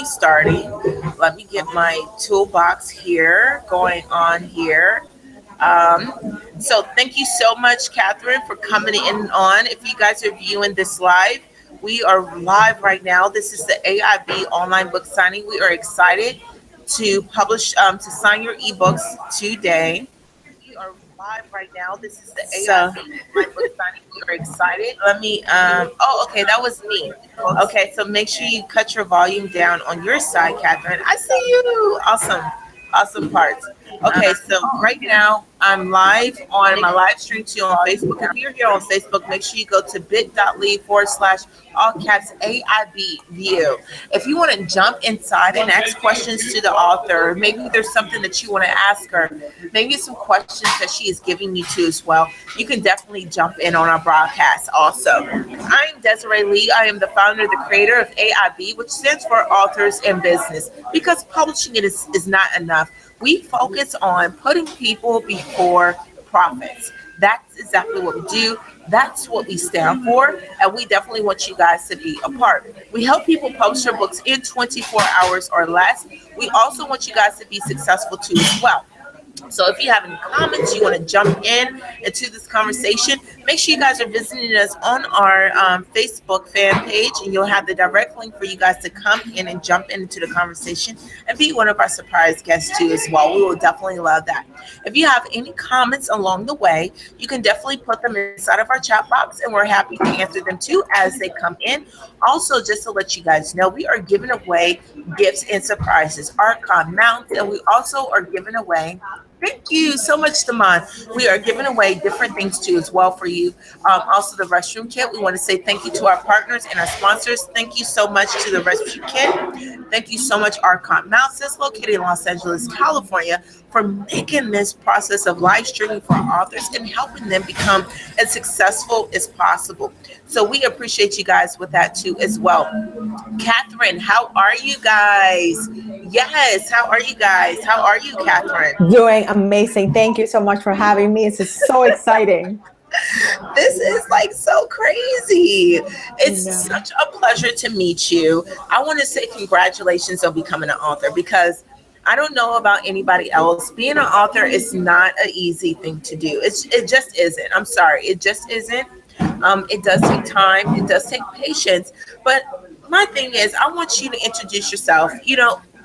Starting. Let me get my toolbox here going on here. So thank you so much, Catherine, for coming in on. If you guys are viewing this live, we are live right now. This is the AIB online book signing. We are excited to publish, to sign your ebooks today. We are live right now. This is the AIB online book signing. We are excited. Let me, oh, okay, that was me. Okay, so make sure you cut your volume down on your side, Catherine. I see you. Awesome. Awesome parts. Okay, so right now I'm live on my live stream too on Facebook. If you're here on Facebook, make sure you go to bit.ly/, all caps AIB view. If you want to jump inside and ask questions to the author, maybe there's something that you want to ask her, maybe some questions that she is giving you to as well, you can definitely jump in on our broadcast also. I'm Desiree Lee. I am the founder, the creator of AIB, which stands for Authors in Business, because publishing it is not enough. We focus on putting people before profits. That's exactly what we do. That's what we stand for. And we definitely want you guys to be a part. We help people publish their books in 24 hours or less. We also want you guys to be successful too as well. So if you have any comments, you want to jump in into this conversation, make sure you guys are visiting us on our Facebook fan page, and you'll have the direct link for you guys to come in and jump into the conversation and be one of our surprise guests too as well. We will definitely love that. If you have any comments along the way, you can definitely put them inside of our chat box, and we're happy to answer them too as they come in. Also, just to let you guys know, we are giving away gifts and surprises, Archon mounts, and we also are giving away. Thank you so much, Damon. We are giving away different things too as well for you. Also, the restroom kit. We want to say thank you to our partners and our sponsors. Thank you so much to the restroom kit. Thank you so much, Archon Mounts, that's located in Los Angeles, California, for making this process of live streaming for our authors and helping them become as successful as possible. So we appreciate you guys with that too as well. Catherine, how are you guys? Yes, how are you guys? How are you, Catherine? Doing amazing. Thank you so much for having me. This is so exciting. This is like so crazy. It's such a pleasure to meet you. I want to say congratulations on becoming an author, because I don't know about anybody else. Being an author is not an easy thing to do. It just isn't. I'm sorry. It just isn't. It does take time. It does take patience. But my thing is, I want you to introduce yourself.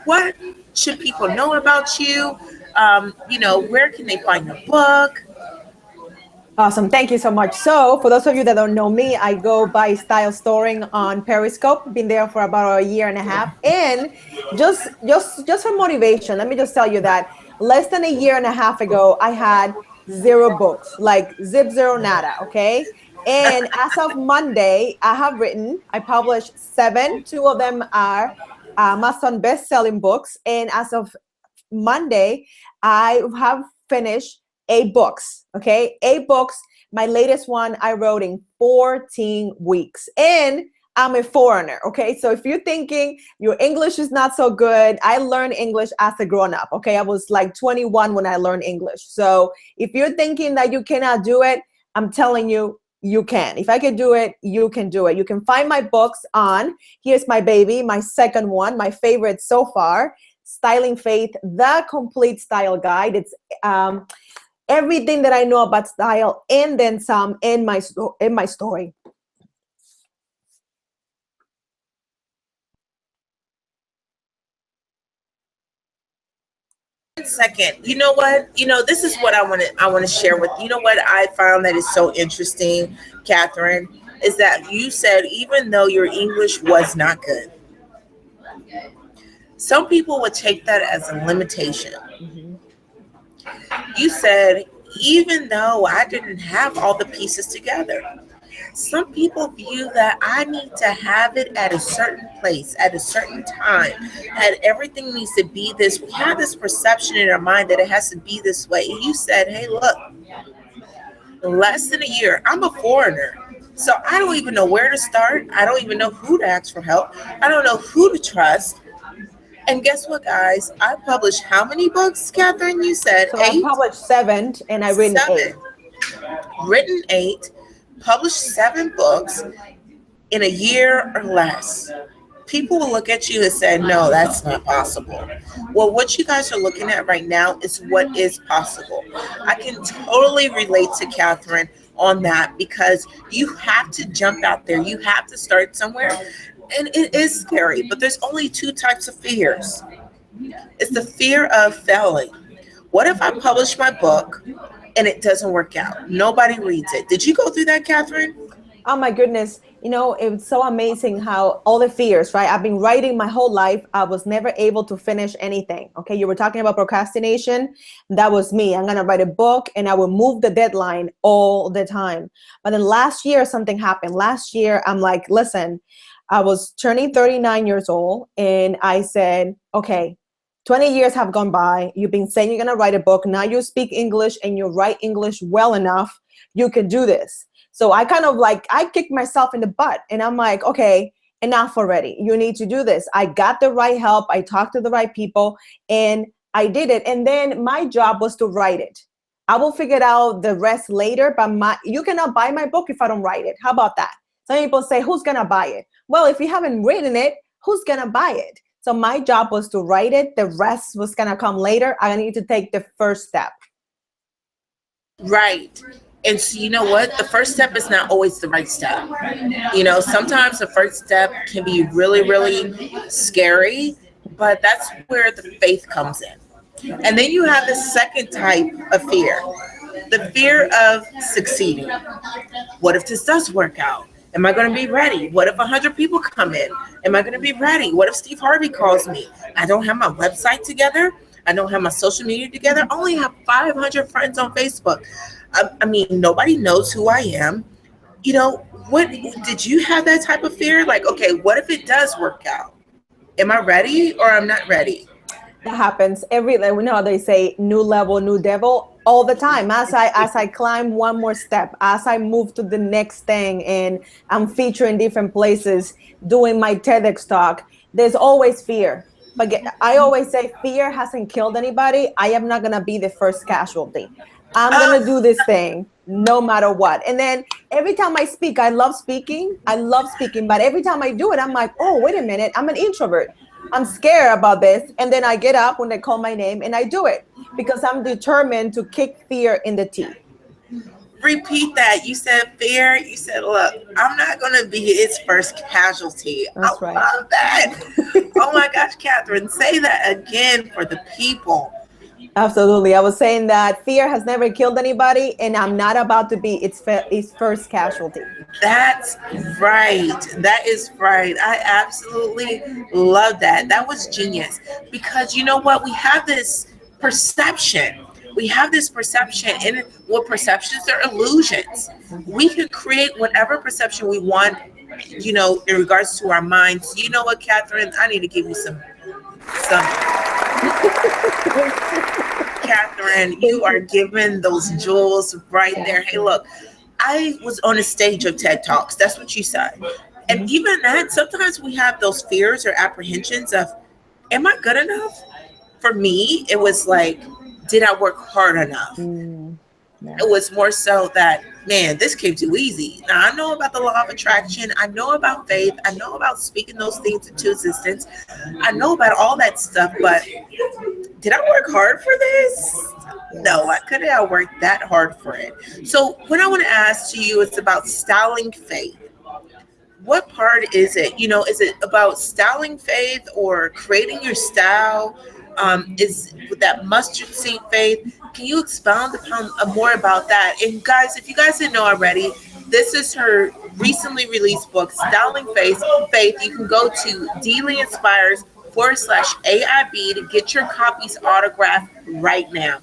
What should people know about you? Where can they find your book? Awesome. Thank you so much. So for those of you that don't know me, I go by Style Storing on Periscope. Been there for about a year and a half. And just for motivation, let me just tell you that less than a year and a half ago, I had 0 books, like zero nada. Okay. And as of Monday, I published 7. 2 of them are Amazon best-selling books. And as of Monday, I have finished 8 books. Okay, 8 books. My latest one I wrote in 14 weeks. And I'm a foreigner. Okay, so if you're thinking your English is not so good, I learned English as a grown-up. Okay, I was like 21 when I learned English. So if you're thinking that you cannot do it, I'm telling you, you can. If I can do it, you can do it. You can find my books on, here's my baby, my second one, my favorite so far, Styling Faith, the complete style guide. It's everything that I know about style and then some in my story. Second, you know what? This is what I want to share with you. Know what I found that is so interesting, Catherine, is that you said even though your English was not good, some people would take that as a limitation. Mm-hmm. You said even though I didn't have all the pieces together, some people view that I need to have it at a certain place, at a certain time, and everything needs to be this. We have this perception in our mind that it has to be this way. And you said, hey, look, less than a year, I'm a foreigner. So I don't even know where to start. I don't even know who to ask for help. I don't know who to trust. And guess what, guys? I published how many books, Catherine? You said so 8? I published 7 and I written 8. Written 8. Published 7 books in a year or less. people will look at you and say, no, that's not possible. Well, what you guys are looking at right now is what is possible. I can totally relate to Catherine on that because you have to jump out there. You have to start somewhere. And it is scary, but there's only two types of fears. It's the fear of failing. What if I publish my book and it doesn't work out? Nobody reads it. Did you go through that, Catherine? Oh my goodness. You know, it's so amazing how all the fears, right? I've been writing my whole life. I was never able to finish anything. Okay. You were talking about procrastination. That was me. I'm going to write a book and I will move the deadline all the time. But then last year, something happened. Last year, I'm like, listen, I was turning 39 years old and I said, okay, 20 years have gone by. You've been saying you're going to write a book. Now you speak English and you write English well enough. You can do this. So I kind of like, I kicked myself in the butt and I'm like, okay, enough already. You need to do this. I got the right help. I talked to the right people and I did it. And then my job was to write it. I will figure out the rest later, but you cannot buy my book if I don't write it. How about that? Some people say, who's going to buy it? Well, if you haven't written it, who's going to buy it? So my job was to write it. The rest was going to come later. I need to take the first step. Right. And so you know what? The first step is not always the right step. You know, sometimes the first step can be really, really scary, but that's where the faith comes in. And then you have the second type of fear, the fear of succeeding. What if this does work out? Am I going to be ready? What if 100 people come in? Am I going to be ready? What if Steve Harvey calls me? I don't have my website together. I don't have my social media together. I only have 500 friends on Facebook. I mean, nobody knows who I am. You know, what did you have that type of fear? Like, okay, what if it does work out? Am I ready or I'm not ready? That happens every, like, we know how they say new level, new devil all the time. As I climb one more step, as I move to the next thing and I'm featuring different places, doing my TEDx talk, there's always fear. But I always say fear hasn't killed anybody. I am not going to be the first casualty. I'm going to do this thing no matter what. And then every time I speak, I love speaking. But every time I do it, I'm like, oh, wait a minute. I'm an introvert. I'm scared about this. And then I get up when they call my name and I do it because I'm determined to kick fear in the teeth. Repeat that. You said fear. You said, look, I'm not going to be its first casualty. That's right. I love that. Oh my gosh, Catherine, say that again for the people. Absolutely. I was saying that fear has never killed anybody, and I'm not about to be its first casualty. That's right. That is right. I absolutely love that. That was genius. Because you know what? We have this perception. And what perceptions are illusions. We can create whatever perception we want, you know, in regards to our minds. You know what, Catherine? I need to give you some. Catherine, you are giving those jewels right there. Hey, look, I was on a stage of TED Talks. That's what you said. And even that, sometimes we have those fears or apprehensions of, am I good enough? For me, it was like, did I work hard enough? Yeah. It was more so that, man, this came too easy. Now, I know about the law of attraction. I know about faith. I know about speaking those things into existence. I know about all that stuff, but did I work hard for this? No, I couldn't have worked that hard for it. So what I want to ask to you is about styling faith. What part is it? You know, is it about styling faith or creating your style? Is with that mustard seed faith? Can you expound upon more about that? And guys, if you guys didn't know already, this is her recently released book, Styling Faith. You can go to Deely Inspires /AIB to get your copies autographed right now.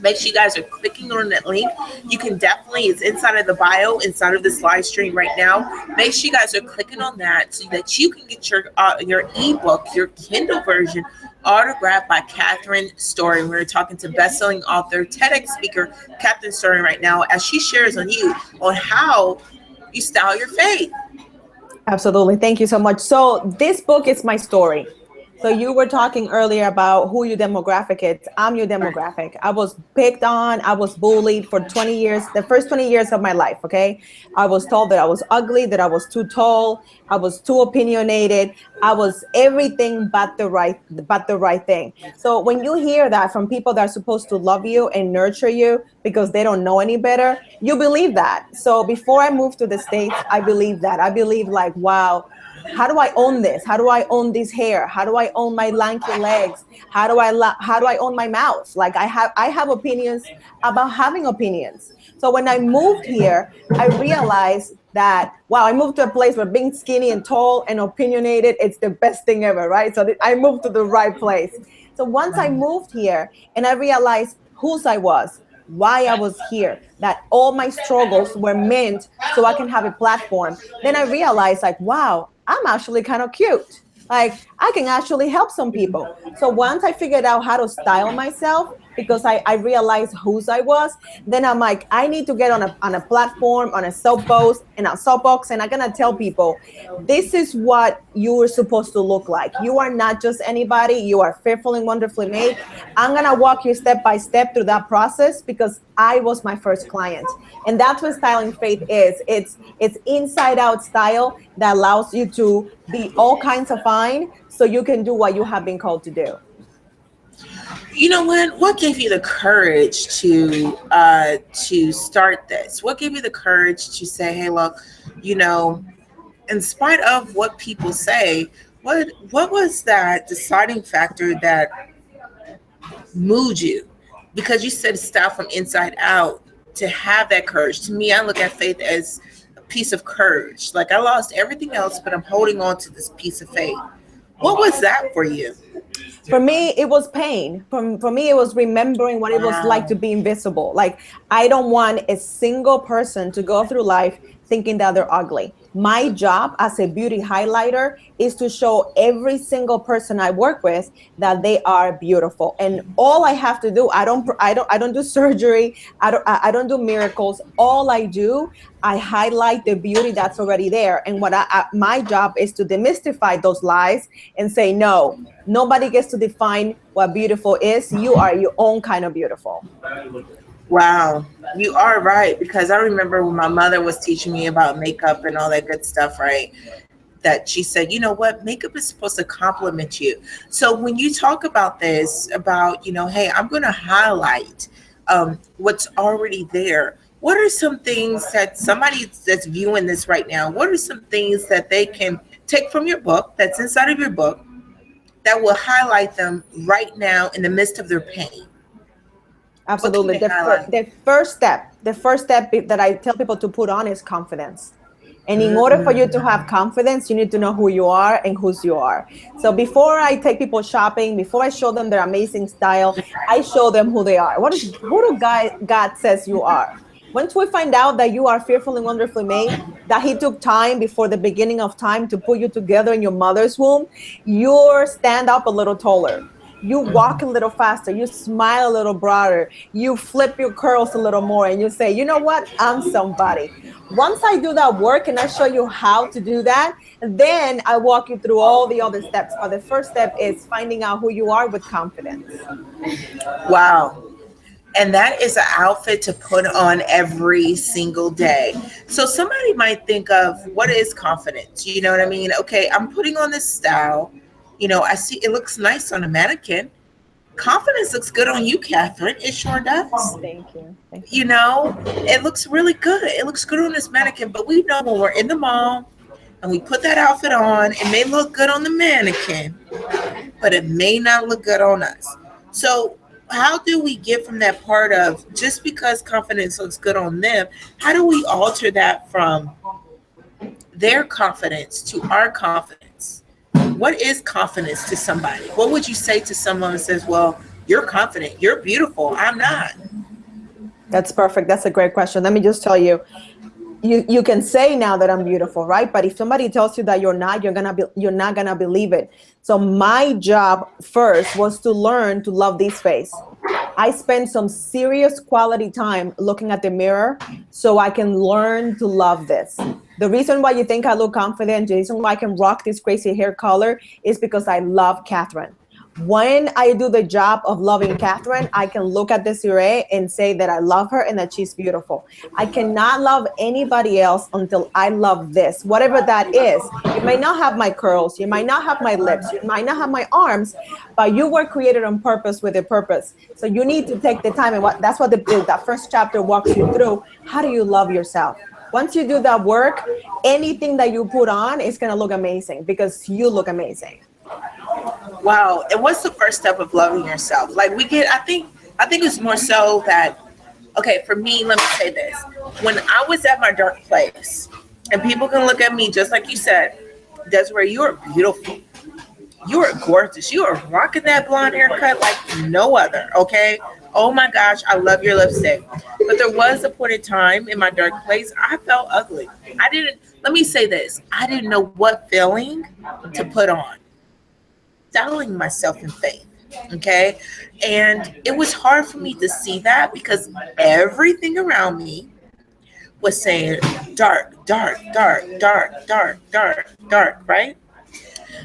Make sure you guys are clicking on that link. You can definitely, it's inside of the bio, inside of this live stream right now. Make sure you guys are clicking on that so that you can get your ebook, your Kindle version, autographed by Catherine Story. We're talking to best-selling author, TEDx speaker, Catherine Story right now, as she shares on how you style your faith. Absolutely. Thank you so much. So this book is my story. So you were talking earlier about who your demographic is. I'm your demographic. I was picked on. I was bullied for 20 years, the first 20 years of my life. Okay. I was told that I was ugly, that I was too tall. I was too opinionated. I was everything but the right thing. So when you hear that from people that are supposed to love you and nurture you because they don't know any better, you believe that. So before I moved to the States, I believed that. I believed like, wow, how do I own this? How do I own this hair? How do I own my lanky legs? How do I own my mouth? Like I have opinions about having opinions. So when I moved here, I realized that wow, I moved to a place where being skinny and tall and opinionated, it's the best thing ever, right? So I moved to the right place. So once I moved here and I realized whose I was, why I was here, that all my struggles were meant so I can have a platform. Then I realized like, wow, I'm actually kind of cute. Like I can actually help some people. So once I figured out how to style myself, because I realized whose I was, then I'm like, I need to get on a platform, on a soapbox, and I'm gonna tell people, this is what you are supposed to look like. You are not just anybody, you are fearfully and wonderfully made. I'm gonna walk you step by step through that process because I was my first client. And that's what styling faith is. It's inside out style that allows you to be all kinds of fine so you can do what you have been called to do. You know what gave you the courage to start this? What gave you the courage to say, hey, look, you know, in spite of what people say, what was that deciding factor that moved you? Because you said style from inside out, to have that courage. To me, I look at faith as a piece of courage. Like I lost everything else, but I'm holding on to this piece of faith. What was that for you? For me, it was pain. For me, it was remembering what it was like to Wow. be invisible. Like, I don't want a single person to go through life thinking that they're ugly. My job as a beauty highlighter is to show every single person I work with that they are beautiful. And all I have to do, I don't do surgery. I don't do miracles. All I do, I highlight the beauty that's already there. And my job is to demystify those lies and say, no, nobody gets to define what beautiful is. You are your own kind of beautiful. Wow, you are right, because I remember when my mother was teaching me about makeup and all that good stuff, right? That she said, you know what, makeup is supposed to compliment you. So when you talk about this, about, you know, hey, I'm going to highlight what's already there. What are some things that somebody that's viewing this right now, what are some things that they can take from your book, that's inside of your book, that will highlight them right now in the midst of their pain? What can Absolutely. they highlight? The first step that I tell people to put on is confidence. And in order for you to have confidence, you need to know who you are and whose you are. So before I take people shopping, before I show them their amazing style, I show them who they are. Who do God says you are? Once we find out that you are fearfully and wonderfully made, that He took time before the beginning of time to put you together in your mother's womb, you stand up a little taller. You walk a little faster, you smile a little broader, you flip your curls a little more, and you say, you know what? I'm somebody. Once I do that work and I show you how to do that, then I walk you through all the other steps. But the first step is finding out who you are with confidence. Wow. And that is an outfit to put on every single day. So somebody might think of, what is confidence? You know what I mean? Okay, I'm putting on this style. You know, I see it looks nice on a mannequin. Confidence looks good on you, Catherine. It sure does. Thank you. Thank you. You know, it looks really good. It looks good on this mannequin. But we know when we're in the mall and we put that outfit on, it may look good on the mannequin, but it may not look good on us. So how do we get from that part of just because confidence looks good on them, how do we alter that from their confidence to our confidence? What is confidence to somebody? What would you say to someone who says, well, you're confident, you're beautiful, I'm not? That's perfect. That's a great question. Let me just tell you, you can say now that I'm beautiful, right? But if somebody tells you that you're not, you're not gonna believe it. So my job first was to learn to love this face. I spent some serious quality time looking at the mirror so I can learn to love this. The reason why you think I look confident, the reason why I can rock this crazy hair color is because I love Catherine. When I do the job of loving Catherine, I can look at Desiree and say that I love her and that she's beautiful. I cannot love anybody else until I love this, whatever that is. You may not have my curls, you might not have my lips, you might not have my arms, but you were created on purpose with a purpose. So you need to take the time, and that's what that first chapter walks you through. How do you love yourself? Once you do that work, anything that you put on is going to look amazing because you look amazing. Wow. And what's the first step of loving yourself? Like I think it's more so that, okay, for me, let me say this. When I was at my dark place, and people can look at me just like you said, Desiree, you are beautiful. You are gorgeous. You are rocking that blonde haircut like no other, okay? Oh my gosh, I love your lipstick. But there was a point in time in my dark place, I felt ugly. Let me say this. I didn't know what feeling to put on. Doubting myself in faith. Okay. And it was hard for me to see that because everything around me was saying dark, dark, dark, dark, dark, dark, dark, right?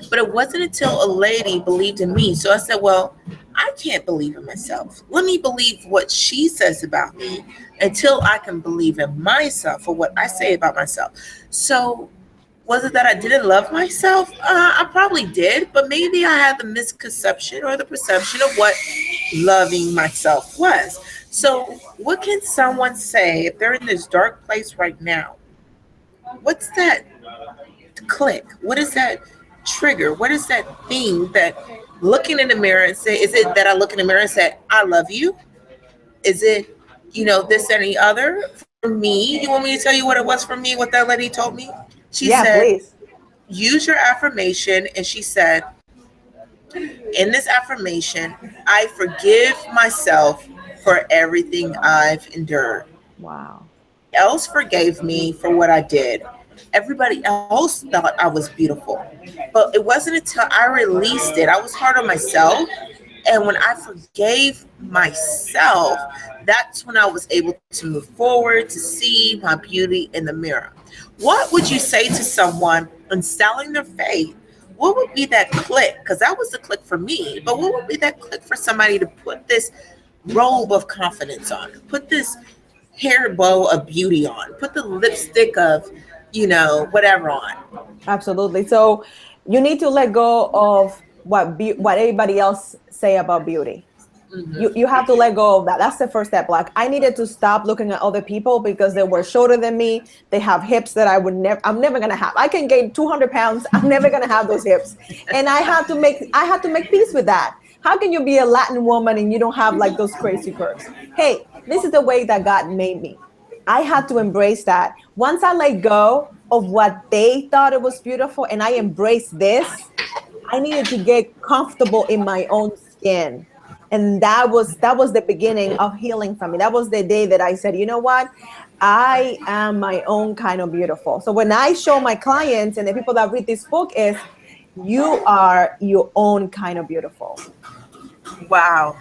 But it wasn't until a lady believed in me. So I said, well, I can't believe in myself. Let me believe what she says about me until I can believe in myself or what I say about myself. So was it that I didn't love myself? I probably did, but maybe I had the misconception or the perception of what loving myself was. So what can someone say if they're in this dark place right now? What's that click? What is that trigger? What is that thing that looking in the mirror and say, is it that I look in the mirror and say, I love you? Is it, this, any other? For me, you want me to tell you what it was for me, what that lady told me? She said, please. Use your affirmation. And she said, in this affirmation, I forgive myself for everything I've endured. Wow. Else forgave me for what I did. Everybody else thought I was beautiful. But it wasn't until I released it. I was hard on myself. And when I forgave myself, that's when I was able to move forward, to see my beauty in the mirror. What would you say to someone installing their faith? What would be that click? Because that was the click for me. But what would be that click for somebody to put this robe of confidence on? Put this hair bow of beauty on? Put the lipstick of, whatever on? Absolutely. So you need to let go of what everybody else say about beauty. Mm-hmm. You have to let go of that. That's the first step. Like I needed to stop looking at other people because they were shorter than me. They have hips that I'm never gonna have. I can gain 200 pounds. I'm never gonna have those hips. And I had to make peace with that. How can you be a Latin woman and you don't have like those crazy curves? Hey, this is the way that God made me. I had to embrace that. Once I let go of what they thought it was beautiful and I embraced this, I needed to get comfortable in my own skin. And that was the beginning of healing for me. That was the day that I said, you know what? I am my own kind of beautiful. So when I show my clients and the people that read this book is, you are your own kind of beautiful. Wow.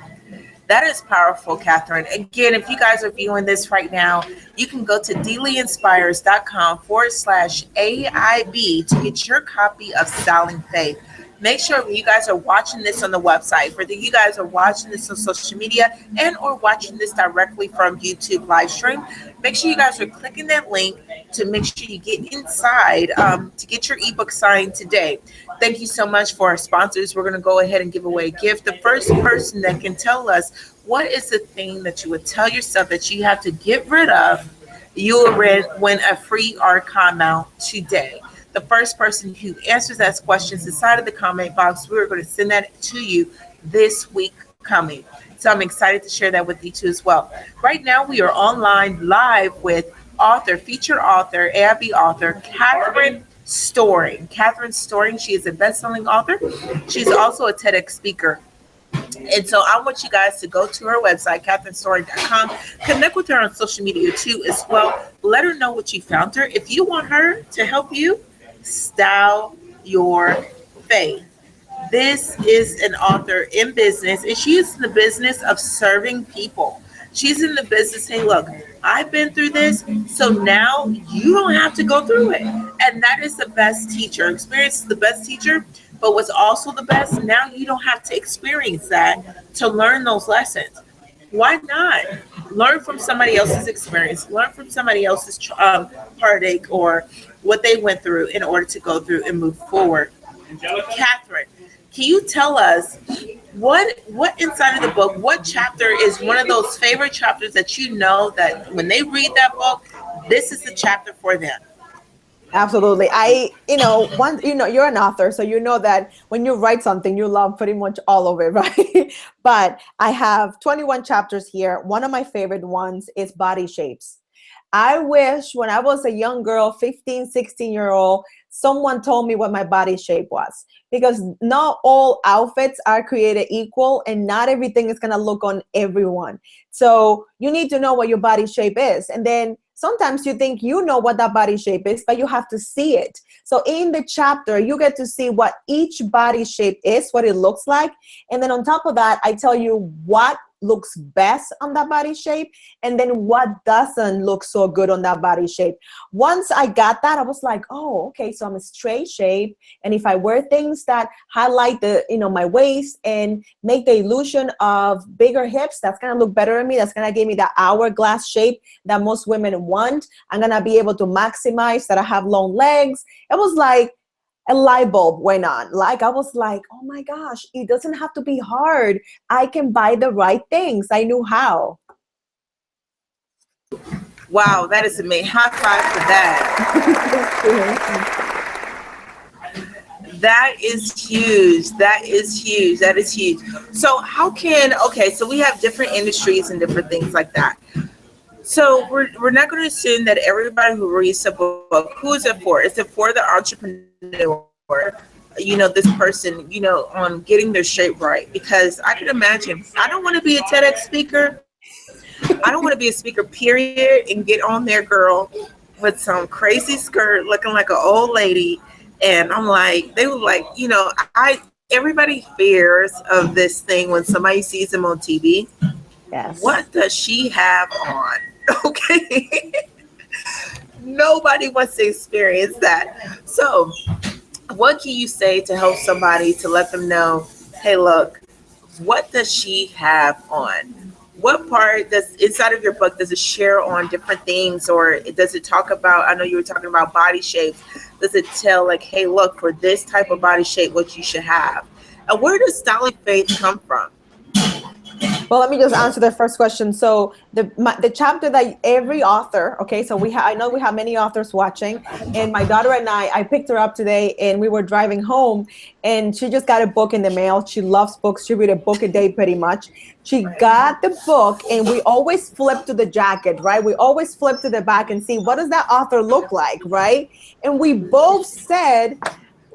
That is powerful, Catherine. Again, if you guys are viewing this right now, you can go to deelyinspires.com/AIB to get your copy of Styling Faith. Make sure you guys are watching this on the website, whether you guys are watching this on social media and or watching this directly from YouTube live stream. Make sure you guys are clicking that link to make sure you get inside to get your ebook signed today. Thank you so much for our sponsors. We're going to go ahead and give away a gift. The first person that can tell us what is the thing that you would tell yourself that you have to get rid of, you will win a free archive mount today. The first person who answers that questions inside of the comment box, we're going to send that to you this week coming. So I'm excited to share that with you too as well. Right now, we are online live with feature author, AIB author, Catherine Storing. Catherine Storing, she is a best-selling author. She's also a TEDx speaker. And so I want you guys to go to her website, catherinestoring.com. Connect with her on social media too as well. Let her know what you found her. If you want her to help you style your faith. This is an author in business, and she is in the business of serving people. She's in the business saying, look, I've been through this, so now you don't have to go through it. And that is the best teacher. Experience is the best teacher, but what's also the best, now you don't have to experience that to learn those lessons. Why not? Learn from somebody else's experience, learn from somebody else's heartache or what they went through in order to go through and move forward. Catherine, can you tell us what inside of the book, what chapter is one of those favorite chapters that you know that when they read that book, this is the chapter for them? Absolutely. You're an author, so you know that when you write something, you love pretty much all of it, right? But I have 21 chapters here. One of my favorite ones is body shapes. I wish when I was a young girl, 15, 16-year-old, someone told me what my body shape was, because not all outfits are created equal and not everything is going to look on everyone. So you need to know what your body shape is. And then sometimes you think you know what that body shape is, but you have to see it. So in the chapter, you get to see what each body shape is, what it looks like. And then on top of that, I tell you what looks best on that body shape and then what doesn't look so good on that body shape. Once I got that, I was like, oh, okay, so I'm a straight shape, and if I wear things that highlight my waist and make the illusion of bigger hips, that's gonna look better on me. That's gonna give me the hourglass shape that most women want. I'm gonna be able to maximize that I have long legs. It was like a light bulb went on. Like, I was like, oh my gosh, it doesn't have to be hard. I can buy the right things. I knew how. Wow, that is amazing. High five for that. That is huge. That is huge. That is huge. So so we have different industries and different things like that. So we're not going to assume that everybody who reads a book, who is it for? Is it for the entrepreneur? This person, on getting their shape right? Because I can imagine, I don't want to be a TEDx speaker. I don't want to be a speaker, period, and get on there, girl, with some crazy skirt looking like an old lady. And I'm like, they were like, everybody fears of this thing when somebody sees them on TV. Yes. What does she have on? Okay. Nobody wants to experience that. So what can you say to help somebody to let them know, hey, look, what does she have on? What part does inside of your book does it share on different things, or does it talk about, I know you were talking about body shapes. Does it tell like, hey, look, for this type of body shape, what you should have? And where does styling faith come from? Well, let me just answer the first question. So the chapter that every author, okay, so I know we have many authors watching, and my daughter and I picked her up today, and we were driving home, and she just got a book in the mail. She loves books. She read a book a day pretty much. She got the book, and we always flip to the jacket, right? We always flip to the back and see what does that author look like, right? And we both said,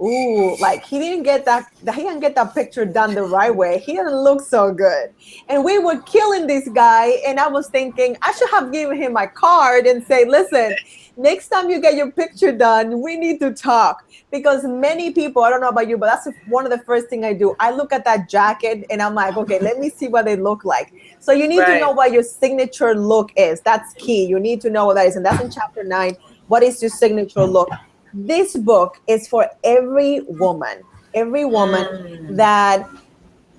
ooh, like he didn't get that picture done the right way. He didn't look so good. And we were killing this guy. And I was thinking I should have given him my card and say, listen, next time you get your picture done, we need to talk. Because many people, I don't know about you, but that's one of the first things I do. I look at that jacket and I'm like, okay, let me see what they look like. So you need to know what your signature look is. That's key. You need to know what that is. And that's in chapter 9. What is your signature look? This book is for every woman that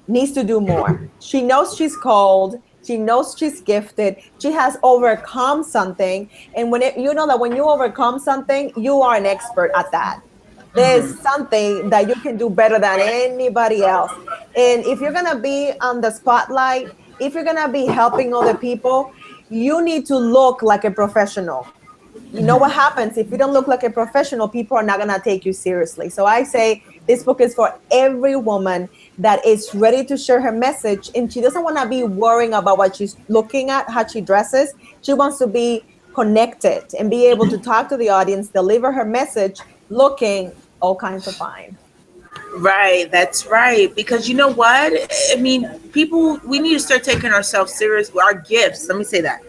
needs to do more. She knows she's called. She knows she's gifted. She has overcome something. And when you overcome something, you are an expert at that. There's something that you can do better than anybody else. And if you're going to be on the spotlight, if you're going to be helping other people, you need to look like a professional. You know what happens if you don't look like a professional? People are not going to take you seriously. So I say this book is for every woman that is ready to share her message, and she doesn't want to be worrying about what she's looking at, how she dresses. She wants to be connected and be able to talk to the audience, deliver her message, looking all kinds of fine. Right, that's right. Because you know what? I mean, we need to start taking ourselves serious. Our gifts, let me say that.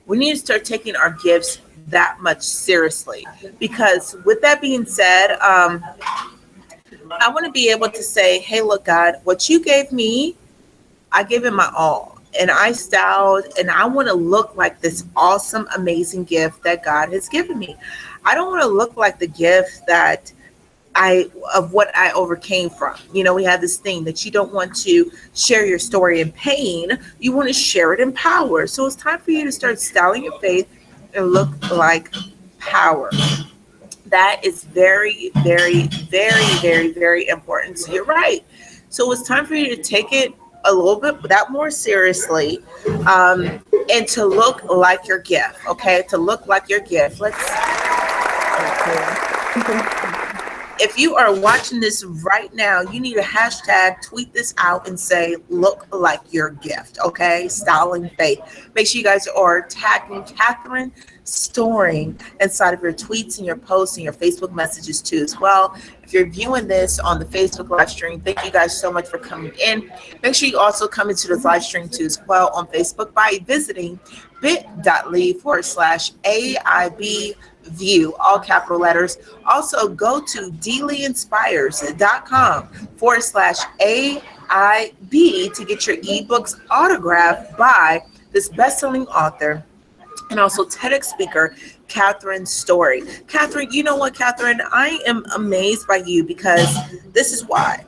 We need to start taking our gifts that much seriously. Because with that being said, I want to be able to say, hey, look, God, what you gave me, I gave it my all. and I styled, and I want to look like this awesome, amazing gift that God has given me. I don't want to look like the gift that of what I overcame from. You know, we have this thing that you don't want to share your story in pain, you want to share it in power. So it's time for you to start styling your faith and look like power. That is very, very, very, very, very important. So you're right. So it's time for you to take it a little bit that more seriously, and to look like your gift. Okay, to look like your gift. Let's. If you are watching this right now, you need a hashtag, tweet this out and say, look like your gift, okay? Styling faith. Make sure you guys are tagging Catherine Storing inside of your tweets and your posts and your Facebook messages too as well. If you're viewing this on the Facebook live stream, thank you guys so much for coming in. Make sure you also come into this live stream too as well on Facebook by visiting bit.ly/AIB view, all capital letters. Also go to dealeyinspires.com/AIB to get your ebooks autographed by this best-selling author and also TEDx speaker, Catherine Story. Catherine, you know what, Catherine? I am amazed by you because this is why.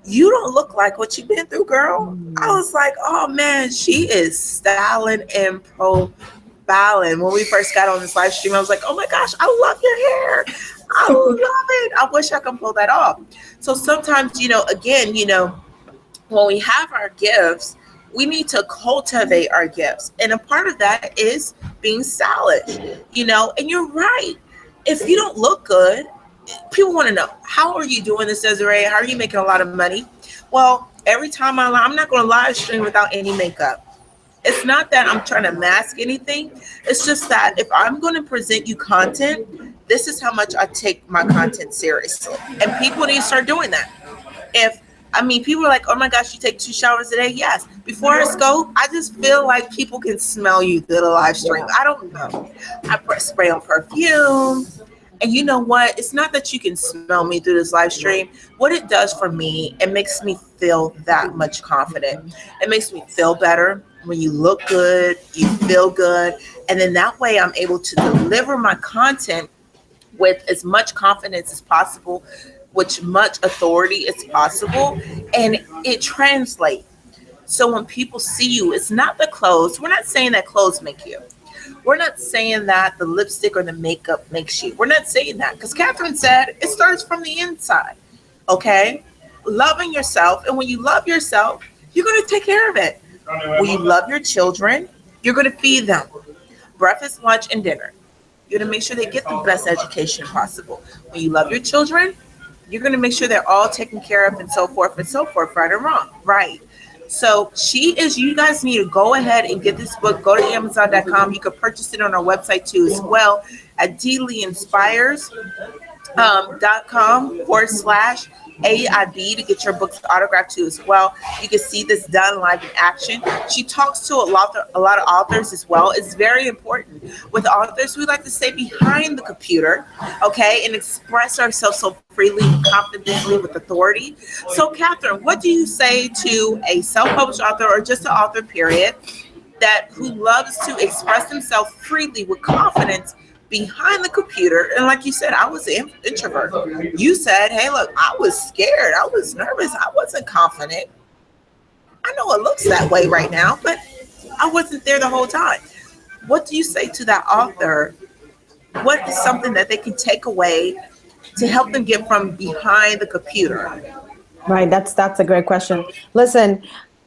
You don't look like what you've been through, girl. I was like, oh man, she is styling and profiling. When we first got on this live stream, I was like, oh my gosh, I love your hair. I love it. I wish I could pull that off. So sometimes, again, when we have our gifts, we need to cultivate our gifts. And a part of that is being stylish, and you're right. If you don't look good, people want to know, how are you doing this, Desiree? How are you making a lot of money? Well, every time I'm not going to live stream without any makeup. It's not that I'm trying to mask anything. It's just that if I'm going to present you content, this is how much I take my content seriously. And people need to start doing that. People are like, oh my gosh, you take 2 showers a day? Yes. Before I go, I just feel like people can smell you through the live stream. I don't know. I spray on perfume. And you know what? It's not that you can smell me through this live stream. What it does for me, it makes me feel that much confident. It makes me feel better. When you look good, you feel good. And then that way I'm able to deliver my content with as much confidence as possible, with much authority as possible, and it translates. So when people see you, it's not the clothes. We're not saying that clothes make you. We're not saying that the lipstick or the makeup makes you. We're not saying that, because Catherine said it starts from the inside, okay? Loving yourself, and when you love yourself, you're going to take care of it. When you love your children, you're going to feed them breakfast, lunch, and dinner. You're going to make sure they get the best education possible. When you love your children, you're going to make sure they're all taken care of, and so forth, right or wrong, right? So you guys need to go ahead and get this book. Go to Amazon.com. You can purchase it on our website too as well at dealeyinspires.com/AIB to get your books autographed too as well. You can see this done live in action. She talks to a lot of authors as well. It's very important. With authors, we like to stay behind the computer, okay, and express ourselves so freely, confidently, with authority. So, Catherine, what do you say to a self-published author or just an author, period, who loves to express himself freely with confidence behind the computer? And like you said, I was an introvert. You said, hey, look, I was scared. I was nervous. I wasn't confident. I know it looks that way right now, but I wasn't there the whole time. What do you say to that author? What is something that they can take away to help them get from behind the computer? Right. That's a great question. Listen,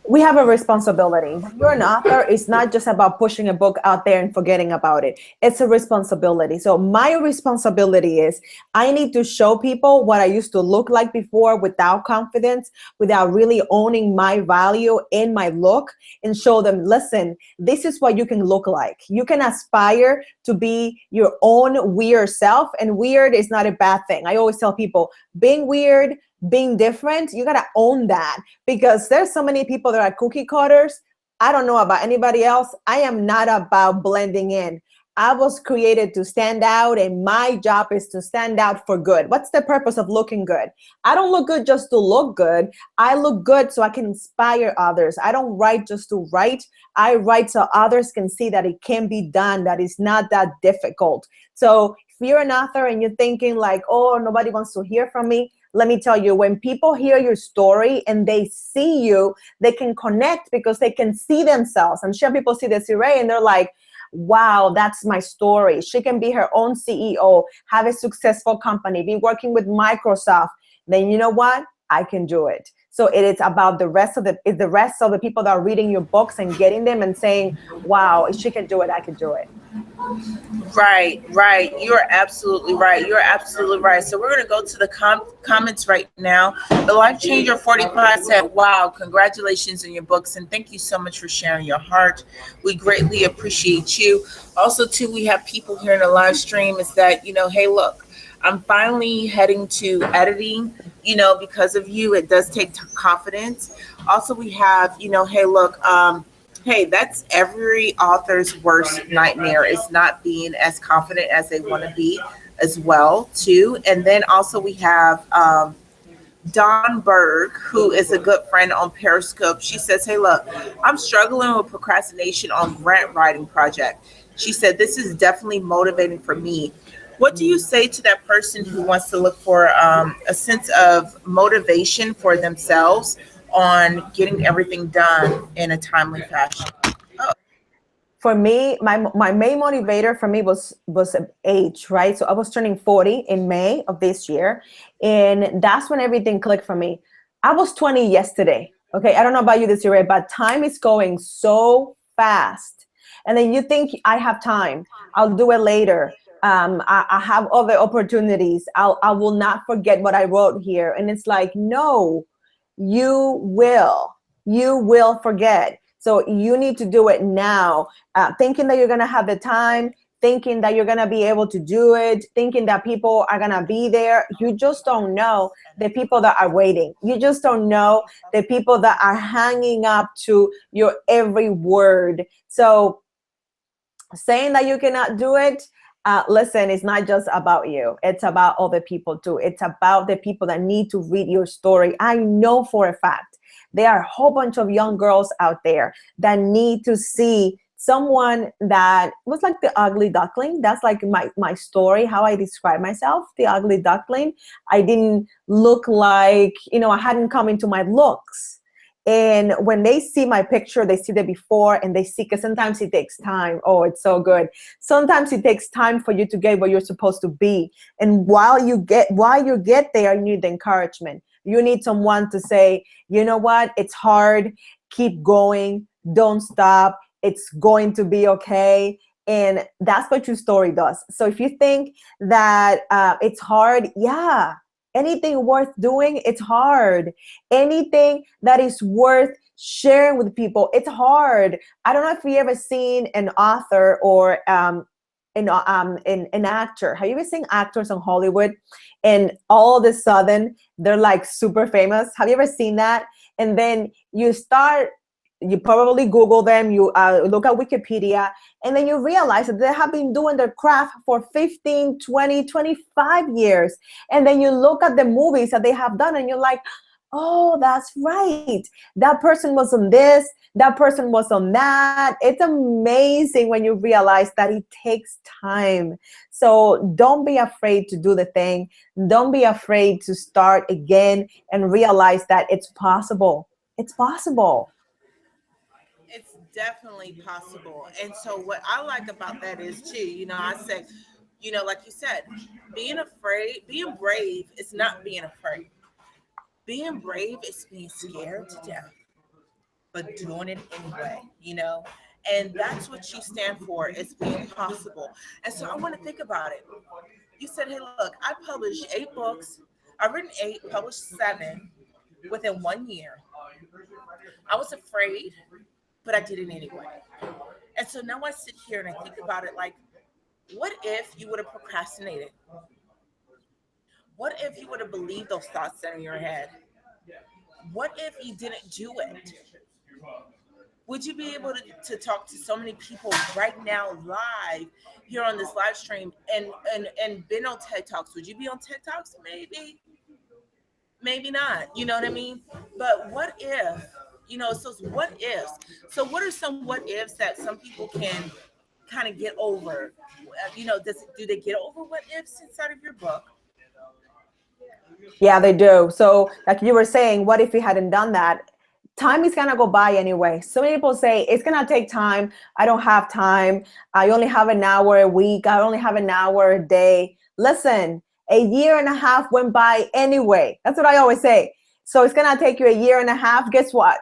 we have a responsibility. When you're an author, it's not just about pushing a book out there and forgetting about it. It's a responsibility. So my responsibility is I need to show people what I used to look like before without confidence, without really owning my value in my look, and show them, listen, this is what you can look like. You can aspire to be your own weird self, and weird is not a bad thing. I always tell people, being weird, being different, you got to own that, because there's so many people that are cookie cutters. I don't know about anybody else. I am not about blending in. I was created to stand out, and my job is to stand out for good. What's the purpose of looking good? I don't look good just to look good. I look good so I can inspire others. I don't write just to write. I write so others can see that it can be done, that it's not that difficult. So if you're an author and you're thinking like, oh, nobody wants to hear from me, let me tell you, when people hear your story and they see you, they can connect because they can see themselves. I'm sure people see Desiree and they're like, wow, that's my story. She can be her own CEO, have a successful company, be working with Microsoft. Then you know what? I can do it. So it is about the rest of the people that are reading your books and getting them and saying, wow, if she can do it, I can do it. Right, right. You're absolutely right. You're absolutely right. So we're going to go to the comments right now. The Life Changer 45 said, wow, congratulations on your books. And thank you so much for sharing your heart. We greatly appreciate you. Also, too, we have people here in the live stream is that, hey, look, I'm finally heading to editing, because of you. It does take confidence. Also, we have, hey, look, hey, that's every author's worst nightmare is not being as confident as they want to be as well too. And then also we have Don Berg, who is a good friend on Periscope. She says, hey, look, I'm struggling with procrastination on grant writing project. She said, this is definitely motivating for me. What do you say to that person who wants to look for a sense of motivation for themselves on getting everything done in a timely fashion? Oh, For me, my main motivator for me was age, right? So I was turning 40 in May of this year, and that's when everything clicked for me. I was 20 yesterday. Okay, I don't know about you this year, but time is going so fast. And then you think I have time. I'll do it later. I have other opportunities. I will not forget what I wrote here. And it's like, no, you will. You will forget. So you need to do it now, thinking that you're going to have the time, thinking that you're going to be able to do it, thinking that people are going to be there. You just don't know the people that are waiting. You just don't know the people that are hanging up to your every word. So saying that you cannot do it, listen, it's not just about you. It's about other people too. It's about the people that need to read your story. I know for a fact there are a whole bunch of young girls out there that need to see someone that was like the ugly duckling. That's like my story, how I describe myself, the ugly duckling. I didn't look like, I hadn't come into my looks. And when they see my picture, they see the before and they see, because sometimes it takes time. Oh, it's so good. Sometimes it takes time for you to get where you're supposed to be. And while you get there, you need encouragement. You need someone to say, you know what? It's hard. Keep going. Don't stop. It's going to be okay. And that's what your story does. So if you think that it's hard, yeah, anything worth doing, it's hard. Anything that is worth sharing with people, it's hard. I don't know if you ever seen an author or an actor. Have you ever seen actors in Hollywood and all of a sudden they're like super famous? Have you ever seen that? And then you probably Google them, you look at Wikipedia, and then you realize that they have been doing their craft for 15, 20, 25 years. And then you look at the movies that they have done and you're like, oh, that's right. That person was on this, that person was on that. It's amazing when you realize that it takes time. So don't be afraid to do the thing. Don't be afraid to start again and realize that it's possible. It's possible. it's definitely possible. And so what I like about that is too, I said, like you said, being brave is not being afraid. Being brave is being scared to death, but doing it anyway. And that's what you stand for, is being possible. And so I want to think about it. You said, hey, look, I published 8 books. I've written 8, published 7 within 1 year. I was afraid, but I did it anyway. And so now I sit here and I think about it like, what if you would have procrastinated? What if you would have believed those thoughts that are in your head? What if you didn't do it? Would you be able to talk to so many people right now live here on this live stream and been on TED Talks? Would you be on TED Talks? Maybe, maybe not. You know what I mean? But what if, so it's what ifs. So what are some what ifs that some people can kind of get over? Do they get over what ifs inside of your book? Yeah, they do. So, like you were saying, what if we hadn't done that? Time is gonna go by anyway. So many people say it's gonna take time. I don't have time. I only have an hour a week. I only have an hour a day. Listen, a year and a half went by anyway. That's what I always say. So it's gonna take you a year and a half. Guess what?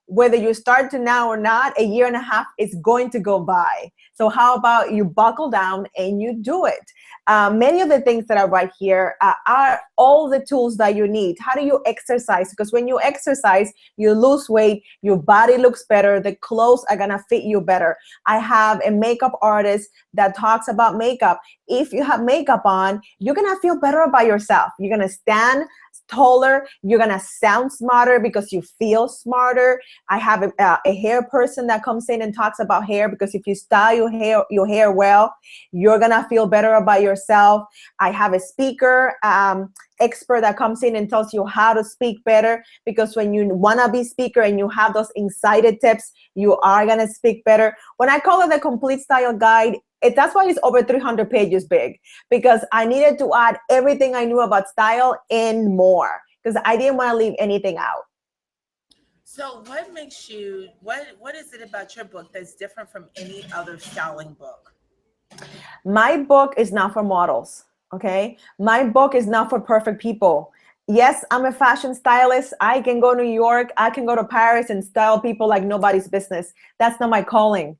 Whether you start to now or not, a year and a half is going to go by. So how about you buckle down and you do it? Many of the things that are right here are all the tools that you need. How do you exercise? Because when you exercise, you lose weight, your body looks better, the clothes are gonna fit you better. I have a makeup artist that talks about makeup. If you have makeup on, you're gonna feel better about yourself. You're gonna stand taller, you're gonna sound smarter because you feel smarter. I have a hair person that comes in and talks about hair, because if you style your hair well, you're gonna feel better about yourself. I have a speaker expert that comes in and tells you how to speak better, because when you wanna be speaker and you have those incited tips, you are gonna speak better. When I call it the complete style guide, that's why it's over 300 pages big, because I needed to add everything I knew about style and more, because I didn't want to leave anything out. So what makes you what is it about your book that's different from any other styling book? My book is not for models, okay? My book is not for perfect people. Yes, I'm a fashion stylist. I can go to New York, I can go to Paris and style people like nobody's business. That's not my calling.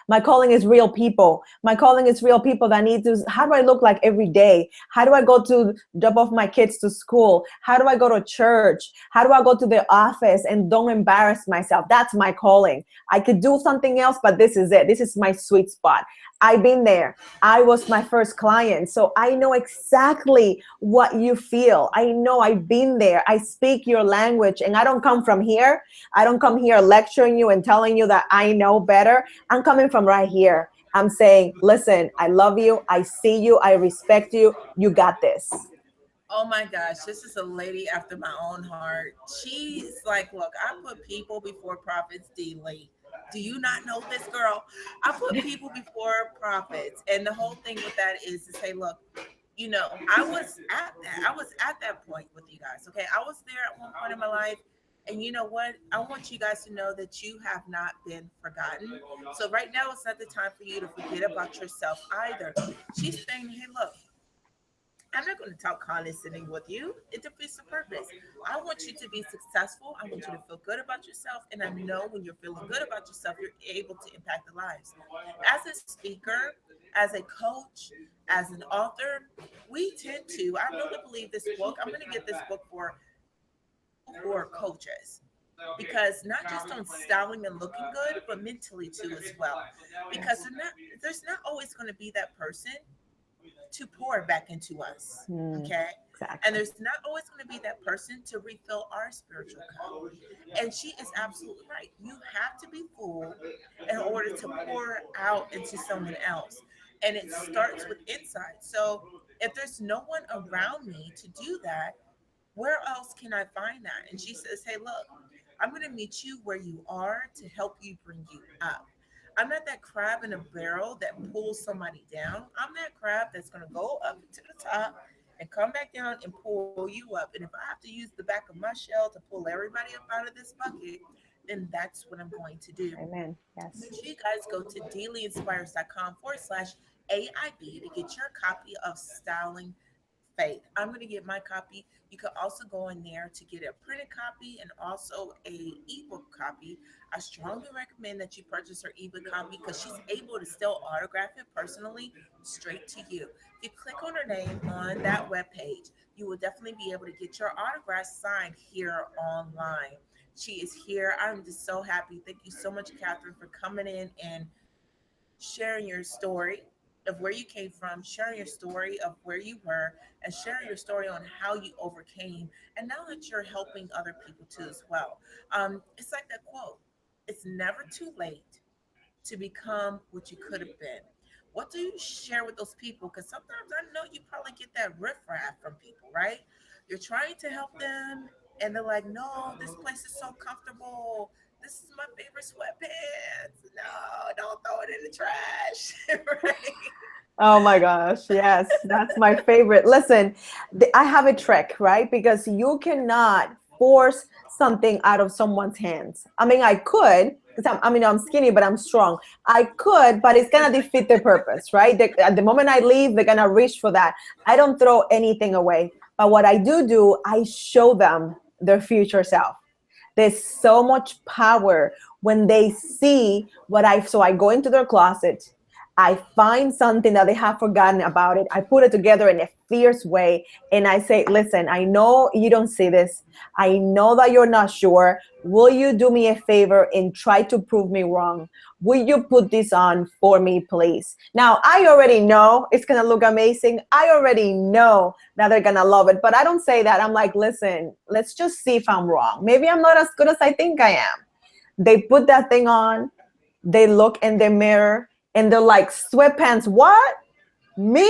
My calling is real people. My calling is real people that need to, how do I look like every day? How do I go to drop off my kids to school? How do I go to church? How do I go to the office and don't embarrass myself? That's my calling. I could do something else, but this is it. This is my sweet spot. I've been there. I was my first client. So I know exactly what you feel. I know I've been there. I speak your language, and I don't come from here. I don't come here lecturing you and telling you that I know better. I'm coming from right here. I'm saying, listen, I love you. I see you. I respect you. You got this. Oh my gosh, this is a lady after my own heart. She's like, look, I put people before profits, D. Lee. Do you not know this girl? I put people before profits. And the whole thing with that is to say, look, I was at that point with you guys. Okay. I was there at one point in my life. And you know what? I want you guys to know that you have not been forgotten. So right now it's not the time for you to forget about yourself either. She's saying, hey, look, I'm not going to talk condescending with you. It defeats the purpose. I want you to be successful. I want you to feel good about yourself. And I know when you're feeling good about yourself, you're able to impact the lives. As a speaker, as a coach, as an author, we tend to, I really believe this book, I'm going to get this book for who are coaches, because not just on styling and looking good, but mentally too as well. Because there's not always going to be that person to pour back into us. Okay. And Exactly. there's not always going to be that person to refill our spiritual cup. And she is absolutely right. You have to be full in order to pour out into someone else. And it starts with inside. So if there's no one around me to do that, where else can I find that? And she says, hey, look, I'm going to meet you where you are to help you bring you up. I'm not that crab in a barrel that pulls somebody down. I'm that crab that's going to go up to the top and come back down and pull you up. And if I have to use the back of my shell to pull everybody up out of this bucket, then that's what I'm going to do. Amen. Make Yes. sure you guys go to dailyinspires.com/AIB to get your copy of Styling Faith. I'm going to get my copy. You can also go in there to get a printed copy and also a ebook copy. I strongly recommend that you purchase her ebook copy because she's able to still autograph it personally straight to you. If you click on her name on that web page, you will definitely be able to get your autograph signed here online. She is here. I'm just so happy. Thank you so much, Catherine, for coming in and sharing your story of where you came from, sharing your story of where you were, and sharing your story on how you overcame. And now that you're helping other people too as well. It's like that quote. it's never too late to become what you could have been. What do you share with those people? Because sometimes I know you probably get that riffraff from people, right? You're trying to help them, and they're like, "No, this place is so comfortable. This is my favorite sweatpants. No, don't throw it in the trash." Right? Oh my gosh, yes, that's my favorite. Listen, I have a trick, right? Because you cannot force something out of someone's hands. I mean, I could, because I'm skinny, but I'm strong. I could, but it's gonna defeat the purpose, right? At the moment I leave, they're gonna reach for that. I don't throw anything away, but what I do, I show them their future self. There's so much power when they see what so I go into their closet. I find something that they have forgotten about it. I put it together in a fierce way. And I say, listen, I know you don't see this. I know that you're not sure. Will you do me a favor and try to prove me wrong? Will you put this on for me, please? Now, I already know it's going to look amazing. I already know that they're going to love it. But I don't say that. I'm like, listen, let's just see if I'm wrong. Maybe I'm not as good as I think I am. They put that thing on. They look in the mirror and they're like, sweatpants, what? Me?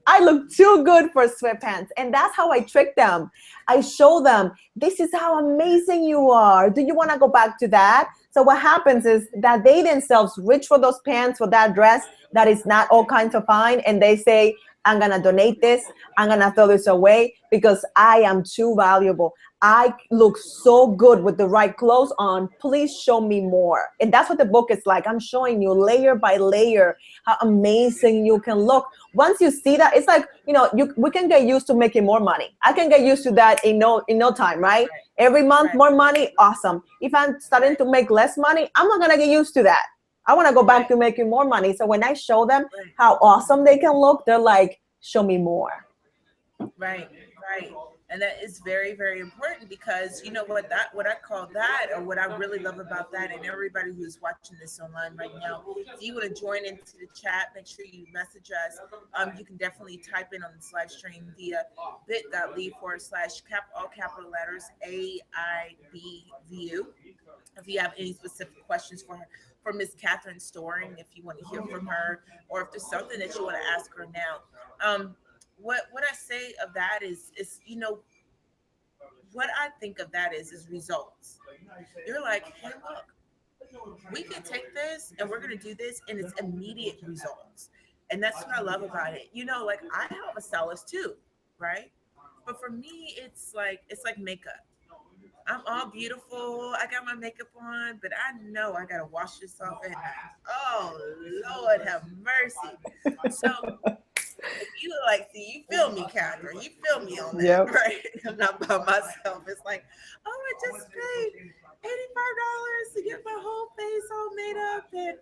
I look too good for sweatpants. And that's how I trick them. I show them, this is how amazing you are. Do you want to go back to that? So what happens is that they themselves reach for those pants, for that dress that is not all kinds of fine. And they say, I'm going to donate this. I'm going to throw this away because I am too valuable. I look so good with the right clothes on. Please show me more. And that's what the book is like. I'm showing you layer by layer how amazing you can look. Once you see that, it's like, we can get used to making more money. I can get used to that in no time, right? Every month, more money, awesome. If I'm starting to make less money, I'm not going to get used to that. I want to go back to making more money. So when I show them how awesome they can look, they're like, show me more. Right, right. And that is very, very important because you know what I call that, or what I really love about that, and everybody who's watching this online right now, if you want to join into the chat, make sure you message us. You can definitely type in on this live stream via bit.ly/, all capital letters, AIB view. If you have any specific questions for Miss Catherine Storing, if you want to hear from her, or if there's something that you want to ask her now. What I say of that is what I think of that is results. You're like, hey, look, we can take this and we're gonna do this, and it's immediate results. And that's what I love about it. Like I have a stylist too, right? But for me, it's like makeup. I'm all beautiful. I got my makeup on, but I know I gotta wash this off at night. Oh Lord, have mercy. So if you see, you feel me, Catherine. You feel me on that, Yep. right? I'm not by myself. It's like, oh, I just paid $85 to get my whole face all made up, and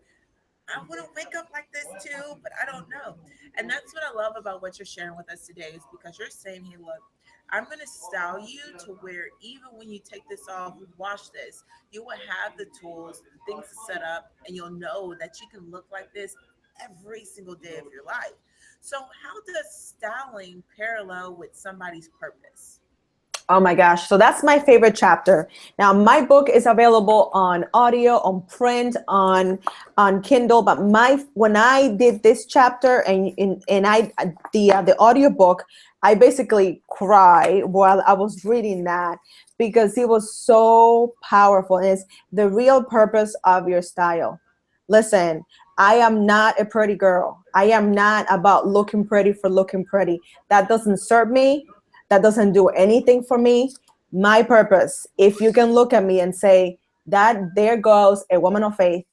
I want to wake up like this too, but I don't know. And that's what I love about what you're sharing with us today, is because you're saying, hey, look, I'm going to style you to where even when you take this off, wash this, you will have the tools, the things to set up, and you'll know that you can look like this every single day of your life. So, how does styling parallel with somebody's purpose? Oh my gosh. So that's my favorite chapter. Now my book is available on audio, on print, on Kindle, but when I did this chapter and I the audio book, I basically cried while I was reading that because it was so powerful. And it's the real purpose of your style. Listen, I am not a pretty girl. I am not about looking pretty for looking pretty. That doesn't serve me. That doesn't do anything for me. My purpose, if you can look at me and say, that there goes a woman of faith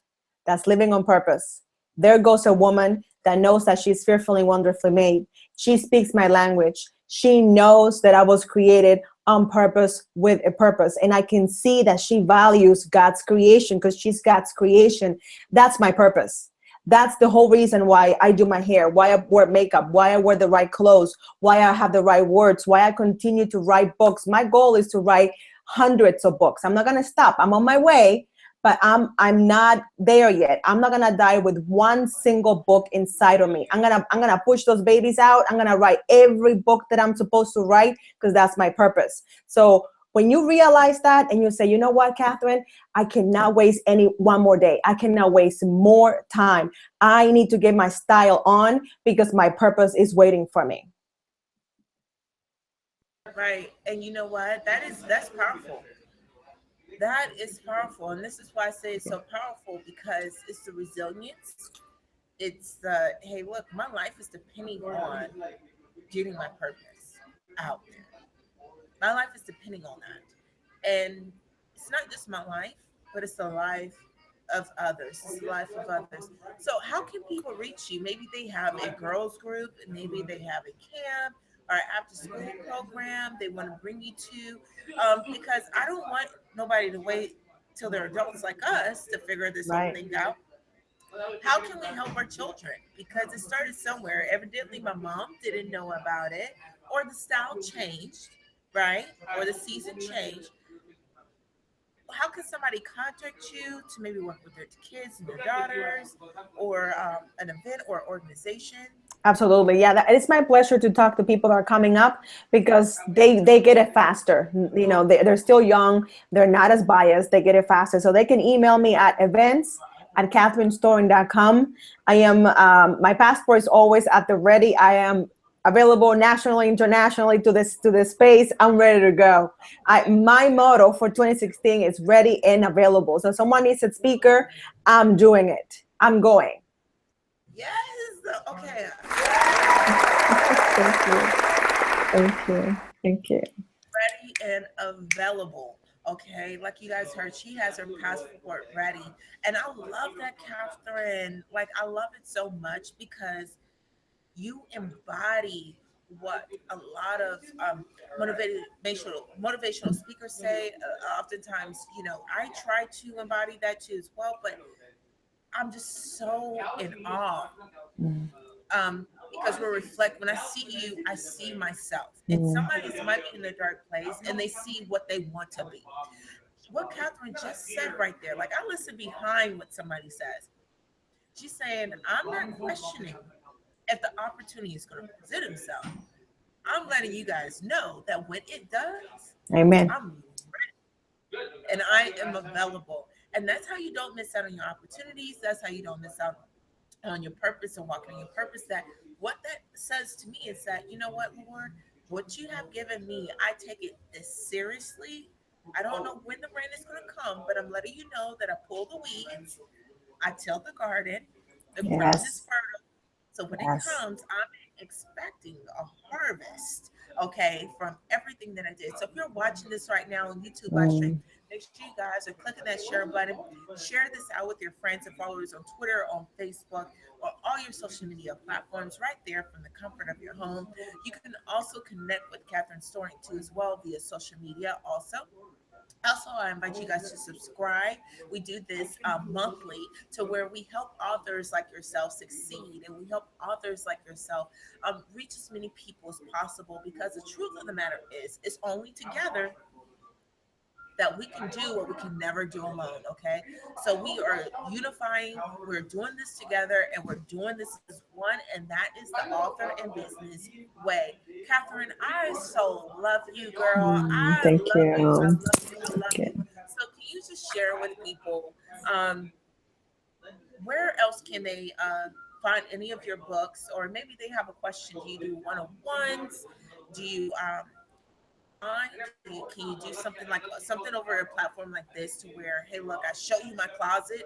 that's living on purpose. There goes a woman that knows that she's fearfully, wonderfully made. She speaks my language. She knows that I was created on purpose with a purpose. And I can see that she values God's creation because she's God's creation. That's my purpose. That's the whole reason why I do my hair, why I wear makeup, why I wear the right clothes, why I have the right words, why I continue to write books. My goal is to write hundreds of books. I'm not going to stop. I'm on my way, but I'm not there yet. I'm not going to die with one single book inside of me. I'm going to push those babies out. I'm going to write every book that I'm supposed to write because that's my purpose. So When you realize that and you say, you know what, Catherine, I cannot waste one more day. I cannot waste more time. I need to get my style on because my purpose is waiting for me. Right. And you know what? That's powerful. That is powerful. And this is why I say it's so powerful, because it's the resilience. It's the, hey, look, my life is depending on getting my purpose out there. My life is depending on that. And it's not just my life, but it's the life of others. It's the life of others. So how can people reach you? Maybe they have a girls group, maybe they have a camp or after school program they want to bring you to. Because I don't want nobody to wait till they're adults like us to figure this whole Right. thing out. How can we help our children? Because it started somewhere. Evidently, my mom didn't know about it, or the style changed, right? Or the season changed. How can somebody contact you to maybe work with their kids and their daughters, or an event or organization? Absolutely. Yeah, it's my pleasure to talk to people that are coming up because they get it faster. You know, they're still young. They're not as biased. They get it faster. So they can email me at events@catherinestoring.com. I am, my passport is always at the ready. I am available nationally, internationally to this space. I'm ready to go. My motto for 2016 is ready and available. So someone needs a speaker, I'm doing it. I'm going. Yes. Okay. Thank you. Thank you. Thank you. Ready and available. Okay, like you guys heard, she has her passport ready, and I love that, Catherine. Like, I love it so much because you embody what a lot of motivational speakers say. Oftentimes, I try to embody that too as well, but I'm just so in awe. Mm. Because when I see you, I see myself. And Mm. somebody's might be in a dark place and they see what they want to be. What Catherine just said right there, like, I listen behind what somebody says. She's saying, I'm not questioning if the opportunity is going to present itself. I'm letting you guys know that when it does, Amen. I'm ready and I am available. And that's how you don't miss out on your opportunities. That's how you don't miss out on your purpose and walking on your purpose. That what that says to me is that, you know what, Lord, what you have given me, I take it this seriously. I don't know when the rain is going to come, but I'm letting you know that I pull the weeds, I till the garden, the ground is Yes. fertile. So when it Yes. comes, I'm expecting a harvest, okay, from everything that I did. So if you're watching this right now on YouTube live stream, Mm. make sure you guys are clicking that share button. Share this out with your friends and followers on Twitter, on Facebook, or all your social media platforms right there from the comfort of your home. You can also connect with Catherine Storing too as well via social media also. Also, I invite you guys to subscribe. We do this monthly to where we help authors like yourself succeed, and we help authors like yourself reach as many people as possible, because the truth of the matter is, it's only together that we can do what we can never do alone. Okay, so we are unifying, we're doing this together, and we're doing this as one, and that is the author and business way. Catherine, I so love you, girl. I Thank love you, I you. love you, I love Thank you. you. So can you just share with people, um, where else can they find any of your books, or maybe they have a question? Do you do one-on-ones? Do you online? Can you do something like something over a platform like this, to where, hey, look, I show you my closet.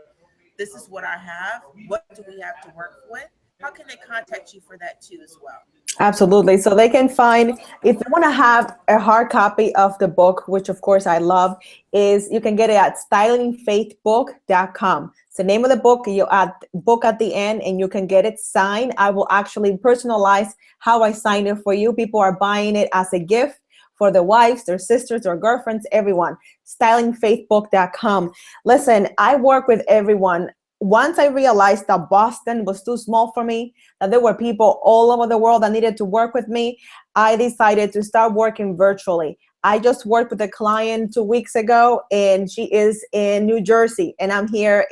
This is what I have. What do we have to work with? How can they contact you for that too as well? Absolutely. So they can find, if they want to have a hard copy of the book, which of course I love, is you can get it at stylingfaithbook.com. It's the name of the book. You add book at the end and you can get it signed. I will actually personalize how I sign it for you. People are buying it as a gift for their wives, their sisters, their girlfriends, everyone. Stylingfaithbook.com. Listen, I work with everyone. Once I realized that Boston was too small for me, that there were people all over the world that needed to work with me, I decided to start working virtually. I just worked with a client 2 weeks ago, and she is in New Jersey, and I'm here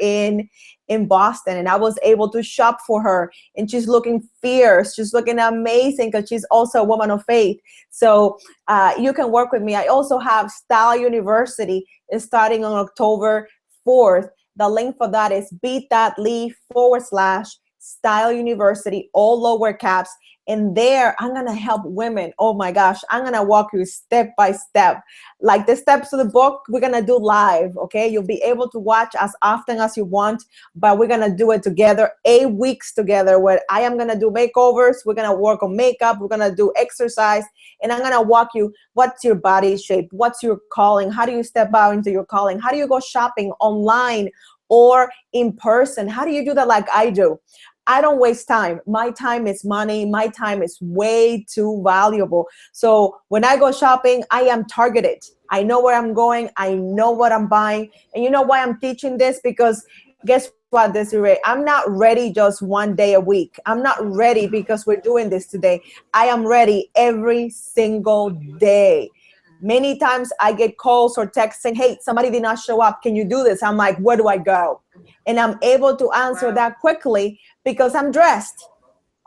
in Boston, and I was able to shop for her, and she's looking fierce, she's looking amazing because she's also a woman of faith. So you can work with me. I also have Style University is starting on October 4th. The link for that is bit.ly/Style University, all lower caps. And there, I'm going to help women. Oh my gosh, I'm going to walk you step by step. Like the steps of the book, we're going to do live, okay? You'll be able to watch as often as you want, but we're going to do it together, 8 weeks together, where I am going to do makeovers. We're going to work on makeup. We're going to do exercise. And I'm going to walk you, what's your body shape? What's your calling? How do you step out into your calling? How do you go shopping online or in person? How do you do that like I do? I don't waste time. My time is money. My time is way too valuable. So when I go shopping, I am targeted. I know where I'm going. I know what I'm buying. And you know why I'm teaching this? Because guess what, Desiree? I'm not ready just one day a week. I'm not ready because we're doing this today. I am ready every single day. Many times I get calls or texts saying, hey, somebody did not show up. Can you do this? I'm like, where do I go? And I'm able to answer that quickly because I'm dressed.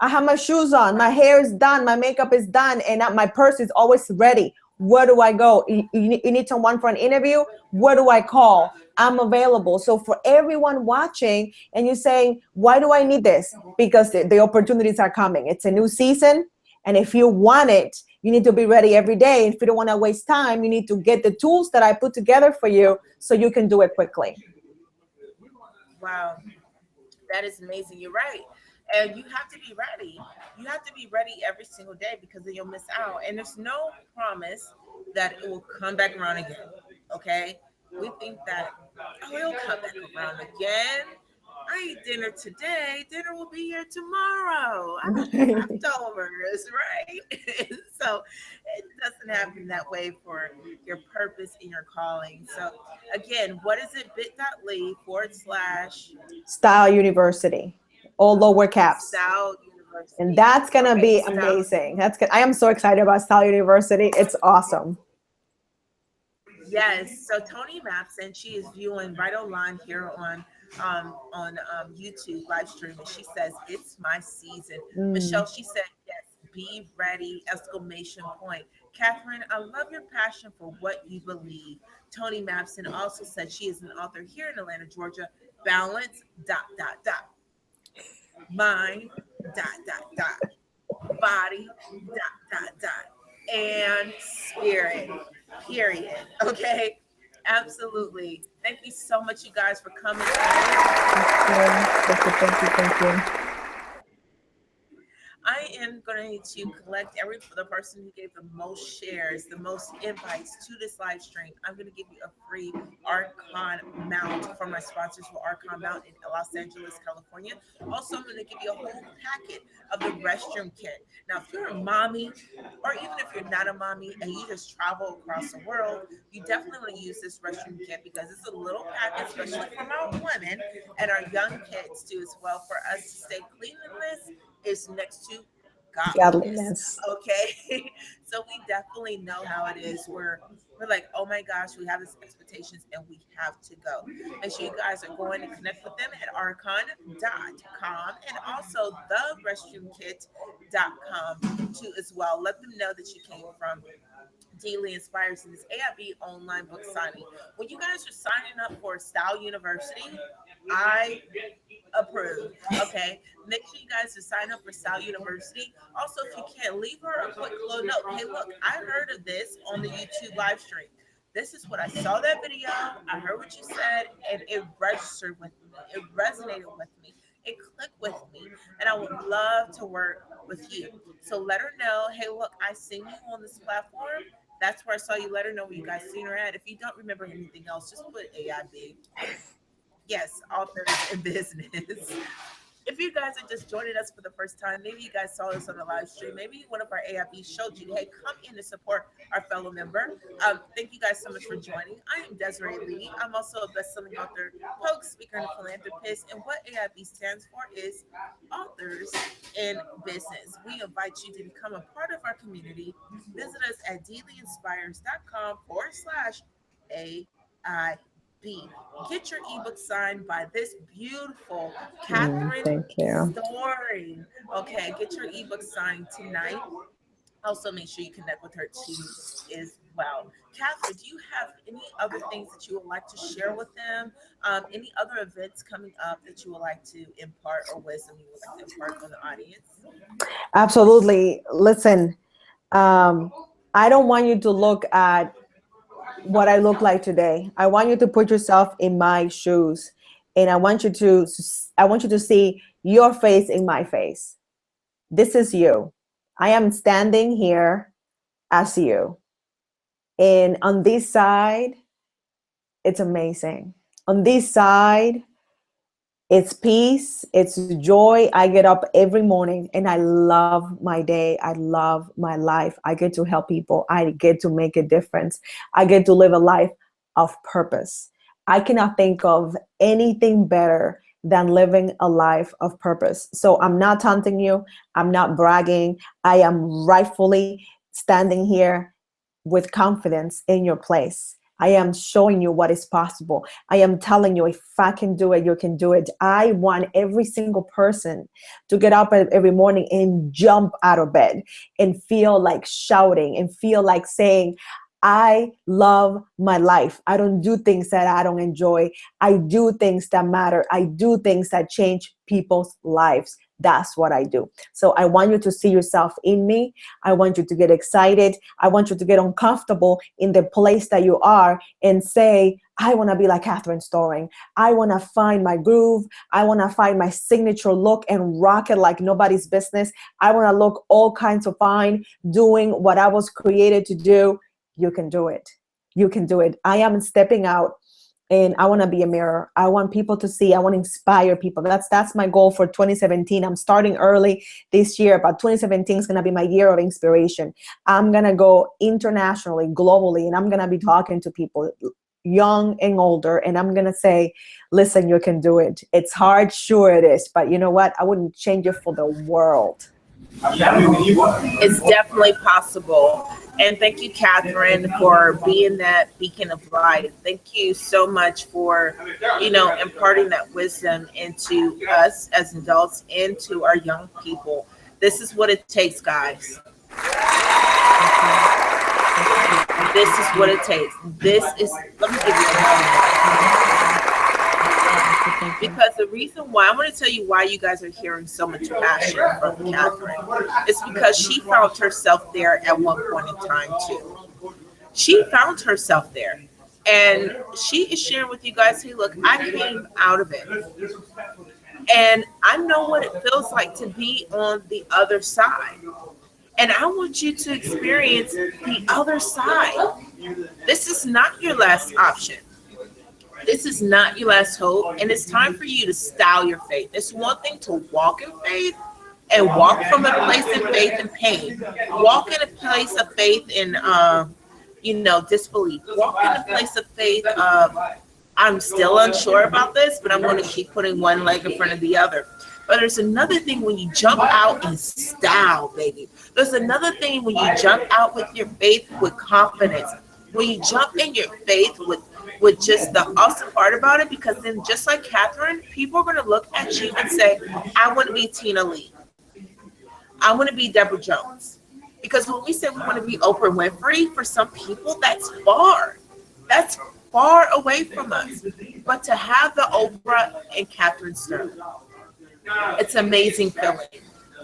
I have my shoes on, my hair is done, my makeup is done, and my purse is always ready. Where do I go? You need someone for an interview? Where do I call? I'm available. So for everyone watching and you're saying, why do I need this? Because the opportunities are coming. It's a new season. And if you want it, you need to be ready every day. If you don't want to waste time, you need to get the tools that I put together for you so you can do it quickly. Wow, that is amazing. You're right. And you have to be ready. You have to be ready every single day because then you'll miss out. And there's no promise that it will come back around again. Okay? We think that, oh, it'll come back around again. I eat dinner today. Dinner will be here tomorrow. I got leftovers, right? So it doesn't happen that way for your purpose and your calling. So again, what is it? Bit.ly/. Style University, all lower caps. Style And University. that's going to Okay, be Style. amazing. That's good. I am so excited about Style University. It's awesome. Yes. So Tony Mapson, she is viewing right online here on YouTube live stream, and she says it's my season. Mm. Michelle, she said yes. Be ready! Exclamation point. Catherine, I love your passion for what you believe. Tony Mapson also said she is an author here in Atlanta, Georgia. Balance. Dot dot dot. Mind. Dot dot dot. Body. Dot dot dot. And spirit. Period. Okay. Absolutely. Thank you so much, you guys, for coming in. Thank you. Thank you. Thank you. Thank you. I am going to collect every the person who gave the most shares, the most invites to this live stream. I'm going to give you a free Archon mount from my sponsors for Archon Mount in Los Angeles, California. Also, I'm going to give you a whole packet of the restroom kit. Now, if you're a mommy, or even if you're not a mommy and you just travel across the world, you definitely want to use this restroom kit because it's a little packet, especially for our women and our young kids too, as well, for us to stay cleanliness is next to godliness. Godliness. Okay. So we definitely know how it is. We're like, oh my gosh, we have these expectations and we have to go. Make sure you guys are going to connect with them at archon.com and also therestroomkit.com too as well. Let them know that you came from Daily Inspires in this AIB online book signing. When you guys are signing up for Style University, I approve. Okay. Make sure you guys to sign up for Style University. Also, if you can, leave her a quick little note. Hey, look, I heard of this on the YouTube live stream. This is what I saw that video. I heard what you said, and it registered with me. It resonated with me. It clicked with me, and I would love to work with you. So let her know. Hey, look, I seen you on this platform. That's where I saw you. Let her know where you guys seen her at. If you don't remember anything else, just put AIB. Yes, authors in business. If you guys are just joining us for the first time, maybe you guys saw us on the live stream. Maybe one of our AIB showed you, hey, come in to support our fellow member. Thank you guys so much for joining. I am Desiree Lee. I'm also a best-selling author, poet, speaker, and a philanthropist. And what AIB stands for is Authors in Business. We invite you to become a part of our community. Visit us at dailyinspires.com/AIB. AIB. Get your ebook signed by this beautiful Catherine Thank you. Storing. Okay, get your ebook signed tonight. Also, make sure you connect with her too as well. Catherine, do you have any other things that you would like to share with them? Any other events coming up that you would like to impart or wisdom you would like to impart on the audience? Absolutely. Listen, um, I don't want you to look at what I look like today. I want you to put yourself in my shoes, and I want you to see your face in my face. This is you. I am standing here as you. And on this side, it's amazing. On this side, it's peace, it's joy. I get up every morning and I love my day. I love my life. I get to help people. I get to make a difference. I get to live a life of purpose. I cannot think of anything better than living a life of purpose. So I'm not taunting you. I'm not bragging. I am rightfully standing here with confidence in your place. I am showing you what is possible. I am telling you, if I can do it, you can do it. I want every single person to get up every morning and jump out of bed and feel like shouting and feel like saying, I love my life. I don't do things that I don't enjoy. I do things that matter. I do things that change people's lives. That's what I do. So I want you to see yourself in me. I want you to get excited. I want you to get uncomfortable in the place that you are and say, I want to be like Catherine Storing. I want to find my groove. I want to find my signature look and rock it like nobody's business. I want to look all kinds of fine doing what I was created to do. You can do it. You can do it. I am stepping out and I want to be a mirror. I want people to see. I want to inspire people. That's my goal for 2017. I'm starting early this year, but 2017 is going to be my year of inspiration. I'm going to go internationally, globally, and I'm going to be talking to people young and older, and I'm going to say, listen, you can do it. It's hard, sure it is, but you know what? I wouldn't change it for the world. It's definitely possible. And thank you, Catherine, for being that beacon of light. Thank you so much for, imparting that wisdom into us as adults and to our young people. This is what it takes, guys. This is what it takes. Let me give you a moment. Because the reason why, I want to tell you why you guys are hearing so much passion from Catherine. It's because she found herself there at one point in time too. She found herself there. And she is sharing with you guys, hey, look, I came out of it. And I know what it feels like to be on the other side. And I want you to experience the other side. This is not your last option. This is not your last hope, and it's time for you to style your faith. It's one thing to walk in faith and walk from a place of faith and pain. Walk in a place of faith in, disbelief. Walk in a place of faith of, I'm still unsure about this, but I'm going to keep putting one leg in front of the other. But there's another thing when you jump out in style, baby. There's another thing when you jump out with your faith with confidence. When you jump in your faith with just the awesome part about it, because then just like Catherine, people are going to look at you and say, I want to be Tina Lee. I want to be Deborah Jones. Because when we say we want to be Oprah Winfrey, for some people, that's far. That's far away from us. But to have the Oprah and Catherine Stern, it's an amazing feeling.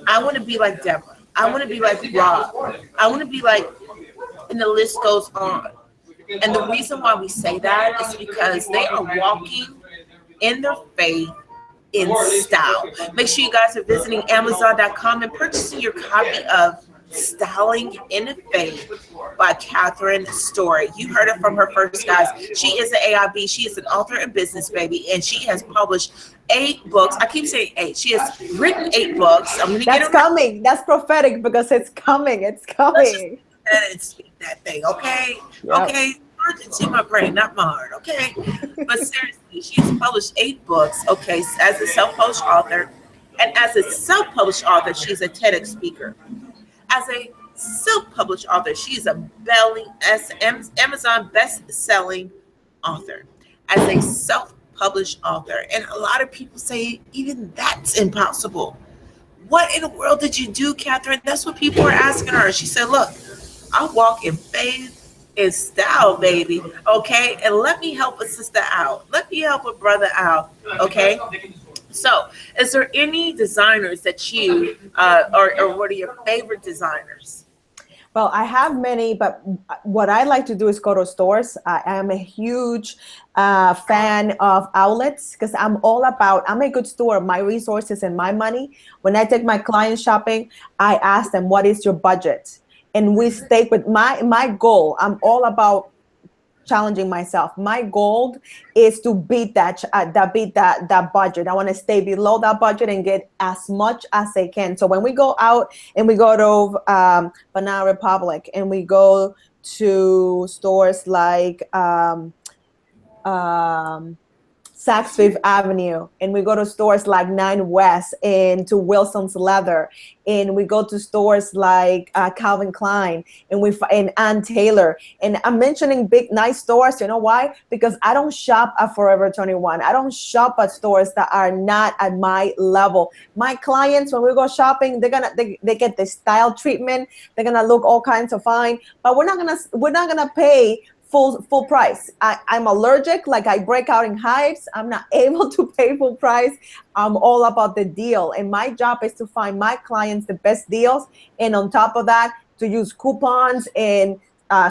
I want to be like Deborah. I want to be like Rob. I want to be like, and the list goes on. And the reason why we say that is because they are walking in their faith in style. Make sure you guys are visiting Amazon.com and purchasing your copy of Styling in Faith by Catherine Story. You heard it from her first, guys. She is an AIB. She is an author and business baby, and she has published 8 books. I keep saying 8. She has written 8 books. I'm going to get it coming. That's prophetic because it's coming. It's coming. And speak that thing, okay? Yep. Okay, urgency in my brain, not my heart, okay? But seriously, she's published 8 books, okay, as a self-published author. And as a self-published author, she's a TEDx speaker. As a self-published author, she's a Amazon best-selling author. as a self-published author. And a lot of people say even that's impossible. What in the world did you do, Catherine? That's what people were asking her. She said, look, I walk in faith and style, baby. Okay. And let me help a sister out. Let me help a brother out. Okay. So, is there any designers that you, or what are your favorite designers? Well, I have many, but what I like to do is go to stores. I am a huge fan of outlets because I'm a good steward of my resources and my money. When I take my clients shopping, I ask them, what is your budget? And we stay with my goal. I'm all about challenging myself. My goal is to beat that budget. I want to stay below that budget and get as much as I can. So when we go out and we go to Banana Republic and we go to stores like Saks Fifth Avenue, and we go to stores like Nine West and to Wilson's Leather, and we go to stores like Calvin Klein, and Ann Taylor. And I'm mentioning big, nice stores. You know why? Because I don't shop at Forever 21. I don't shop at stores that are not at my level. My clients, when we go shopping, they get the style treatment. They're gonna look all kinds of fine, but we're not gonna pay full price. I'm allergic, like I break out in hives. I'm not able to pay full price. I'm all about the deal. And my job is to find my clients the best deals. And on top of that, to use coupons and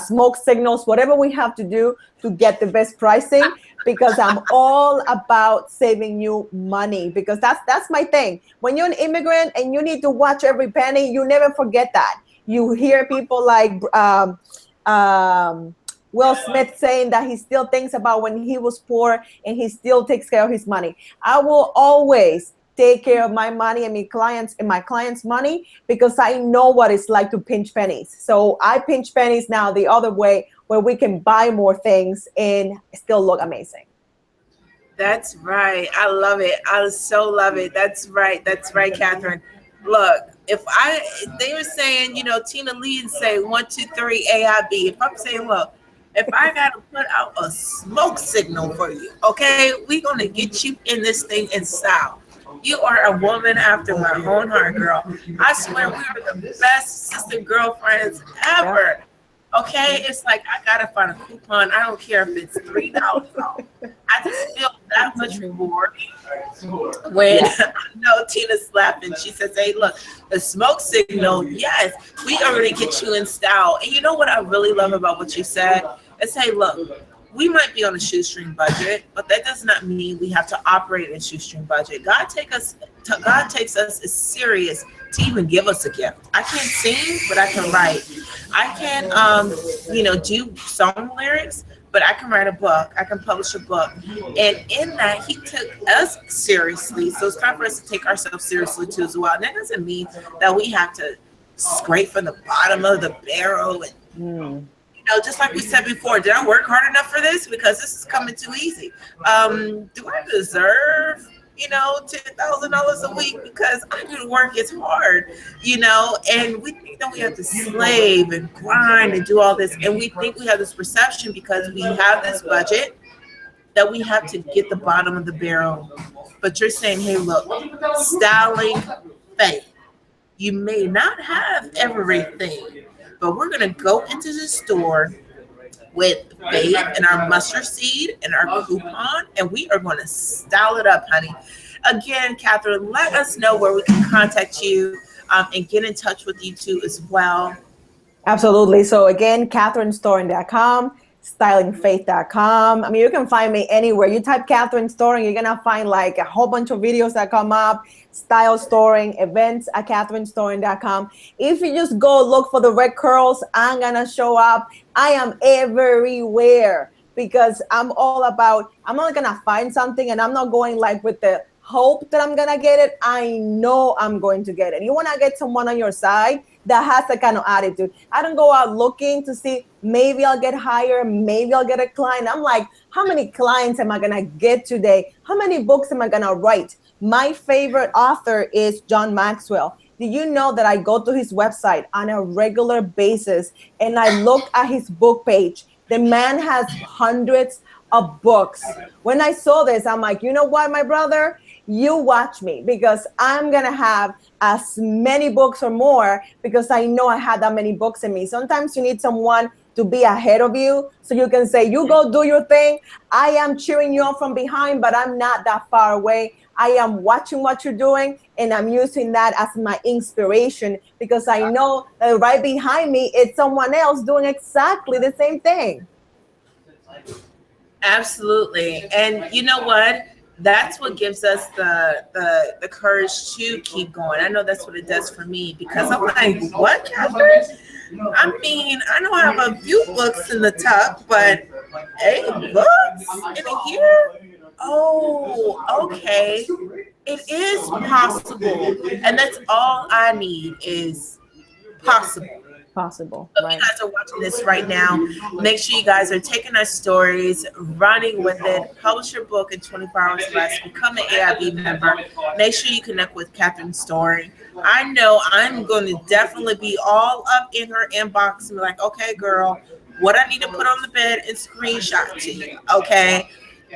smoke signals, whatever we have to do to get the best pricing, because I'm all about saving you money, because that's my thing. When you're an immigrant and you need to watch every penny, you never forget that. You hear people like, Will Smith saying that he still thinks about when he was poor and he still takes care of his money. I will always take care of my money and my clients' money, because I know what it's like to pinch pennies. So I pinch pennies now the other way, where we can buy more things and still look amazing. That's right. I love it. I so love it. That's right. That's right, Catherine. Look, if they were saying, Tina Lee and say 1, 2, 3 AIB. If I'm saying, look, if I gotta put out a smoke signal for you, okay, we're gonna get you in this thing in style. You are a woman after my own heart, girl. I swear we are the best sister girlfriends ever. Okay, it's like I gotta find a coupon. I don't care if it's $3. I just feel that much rewarding when I know Tina's laughing. She says, "Hey, look, the smoke signal. Yes, we are gonna get you in style." And you know what I really love about what you said? Is, hey, look, we might be on a shoestring budget, but that does not mean we have to operate in a shoestring budget. God takes us as serious to even give us a gift. I can't sing, but I can write. I can, do song lyrics, but I can write a book. I can publish a book. And in that, he took us seriously. So it's time for us to take ourselves seriously too as well. And that doesn't mean that we have to scrape from the bottom of the barrel and just like we said before, did I work hard enough for this? Because this is coming too easy. Do I deserve, $10,000 a week because I do the work? It's hard, and we think that we have to slave and grind and do all this. And we think we have this perception because we have this budget that we have to get the bottom of the barrel. But you're saying, hey, look, styling faith. You may not have everything, but we're going to go into the store with faith and our mustard seed and our coupon, and we are going to style it up, honey. Again, Catherine, let us know where we can contact you and get in touch with you too as well. Absolutely. So again, CatherineStoring.com, stylingfaith.com. I mean, you can find me anywhere. You type Catherine Storing, you're going to find like a whole bunch of videos that come up. Style Storing, events at CatherineStoring.com. If you just go look for the red curls, I'm going to show up. I am everywhere because I'm all about, I'm not going to find something and I'm not going like with the hope that I'm going to get it. I know I'm going to get it. You want to get someone on your side that has that kind of attitude. I don't go out looking to see, maybe I'll get hired, maybe I'll get a client. I'm like, how many clients am I going to get today? How many books am I going to write? My favorite author is John Maxwell. Do you know that I go to his website on a regular basis and I look at his book page? The man has hundreds of books. When I saw this, I'm like, you know what, my brother? You watch me, because I'm going to have as many books or more, because I know I had that many books in me. Sometimes you need someone to be ahead of you so you can say, you go do your thing. I am cheering you on from behind, but I'm not that far away. I am watching what you're doing, and I'm using that as my inspiration, because I know that right behind me it's someone else doing exactly the same thing. Absolutely. And you know what? That's what gives us the courage to keep going. I know that's what it does for me, because I'm like, what, Catherine? I mean, I know I have a few books in the tuck, but 8 books in a year? Oh, okay. It is possible. And that's all I need is possible. Possible, So if right? you guys are watching this right now, make sure you guys are taking our stories, running with it, publish your book in 24 hours or less, become an AIB member. Make sure you connect with Catherine's story. I know I'm going to definitely be all up in her inbox and be like, okay, girl, what I need to put on the bed and screenshot to you, okay?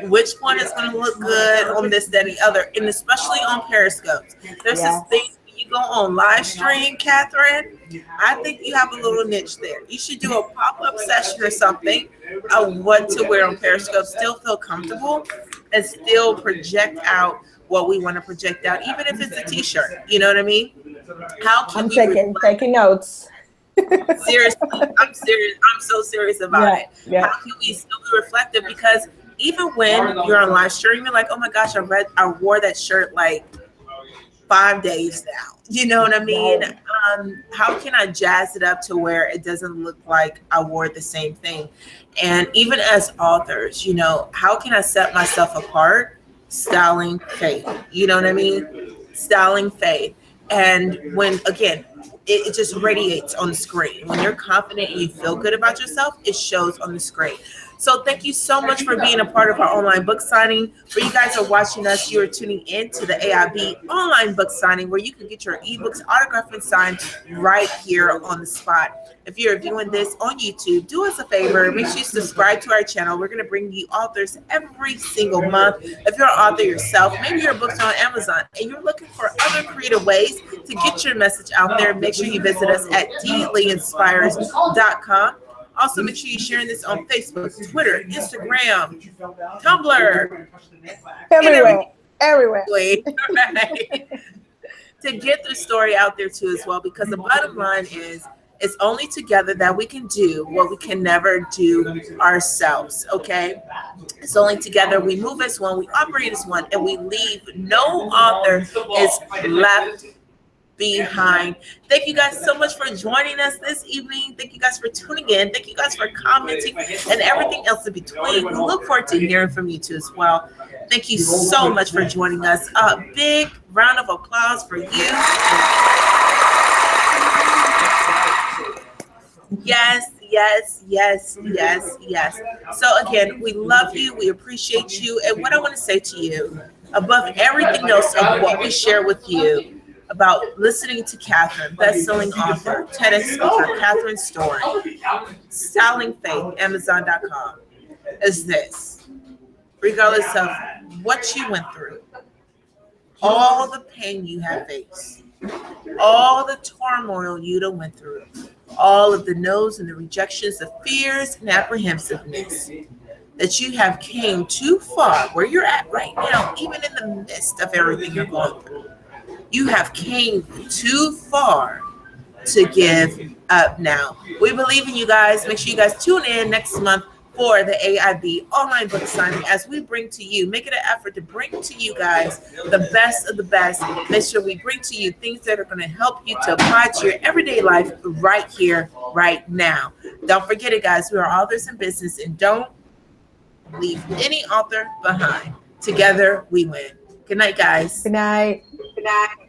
Which one is going to look good on this, that, and the other, and especially on Periscopes. There's this thing. You go on live stream, Catherine, I think you have a little niche there. You should do a pop-up session or something of what to wear on Periscope, still feel comfortable, and still project out what we want to project out, even if it's a t-shirt. You know what I mean? How can I'm we taking notes. Seriously, I'm serious. I'm so serious about it. Yeah. How can we still be reflective? Because even when you're on live stream, you're like, oh my gosh, I wore that shirt like 5 days now. You know what I mean? How can I jazz it up to where it doesn't look like I wore the same thing? And even as authors, you know, how can I set myself apart? Styling faith. You know what I mean? Styling faith. And when, again, it just radiates on the screen. When you're confident and you feel good about yourself, it shows on the screen. So thank you so much for being a part of our online book signing. For you guys who are watching us, you are tuning in to the AIB online book signing, where you can get your ebooks autographed and signed right here on the spot. If you're viewing this on YouTube, do us a favor. Make sure you subscribe to our channel. We're going to bring you authors every single month. If you're an author yourself, maybe your book's on Amazon and you're looking for other creative ways to get your message out there, make sure you visit us at dleeinspires.com. Also, make sure you're sharing this on Facebook, Twitter, Instagram, Tumblr, everywhere. Right. To get the story out there too as well, because the bottom line is, it's only together that we can do what we can never do ourselves, okay? It's only together we move as one, we operate as one, and we leave. No author is left behind. Thank you guys so much for joining us this evening. Thank you guys for tuning in. Thank you guys for commenting and everything else in between. We look forward to hearing from you too as well. Thank you so much for joining us. A big round of applause for you. Yes, yes, yes, yes, yes. So again, we love you. We appreciate you. And what I want to say to you, above everything else of what we share with you, about listening to Catherine, best-selling author, TEDx speaker, Catherine's story, Styling Faith, Amazon.com, is this. Regardless of what you went through, all the pain you have faced, all the turmoil you done went through, all of the no's and the rejections, the fears and apprehensiveness, that you have came too far where you're at right now, even in the midst of everything you're going through. You have came too far to give up now. We believe in you guys. Make sure you guys tune in next month for the AIB online book signing as we bring to you, make it an effort to bring to you guys the best of the best. Make sure we bring to you things that are going to help you to apply to your everyday life right here, right now. Don't forget it, guys. We are authors in business, and don't leave any author behind. Together we win. Good night, guys. Good night. Good night.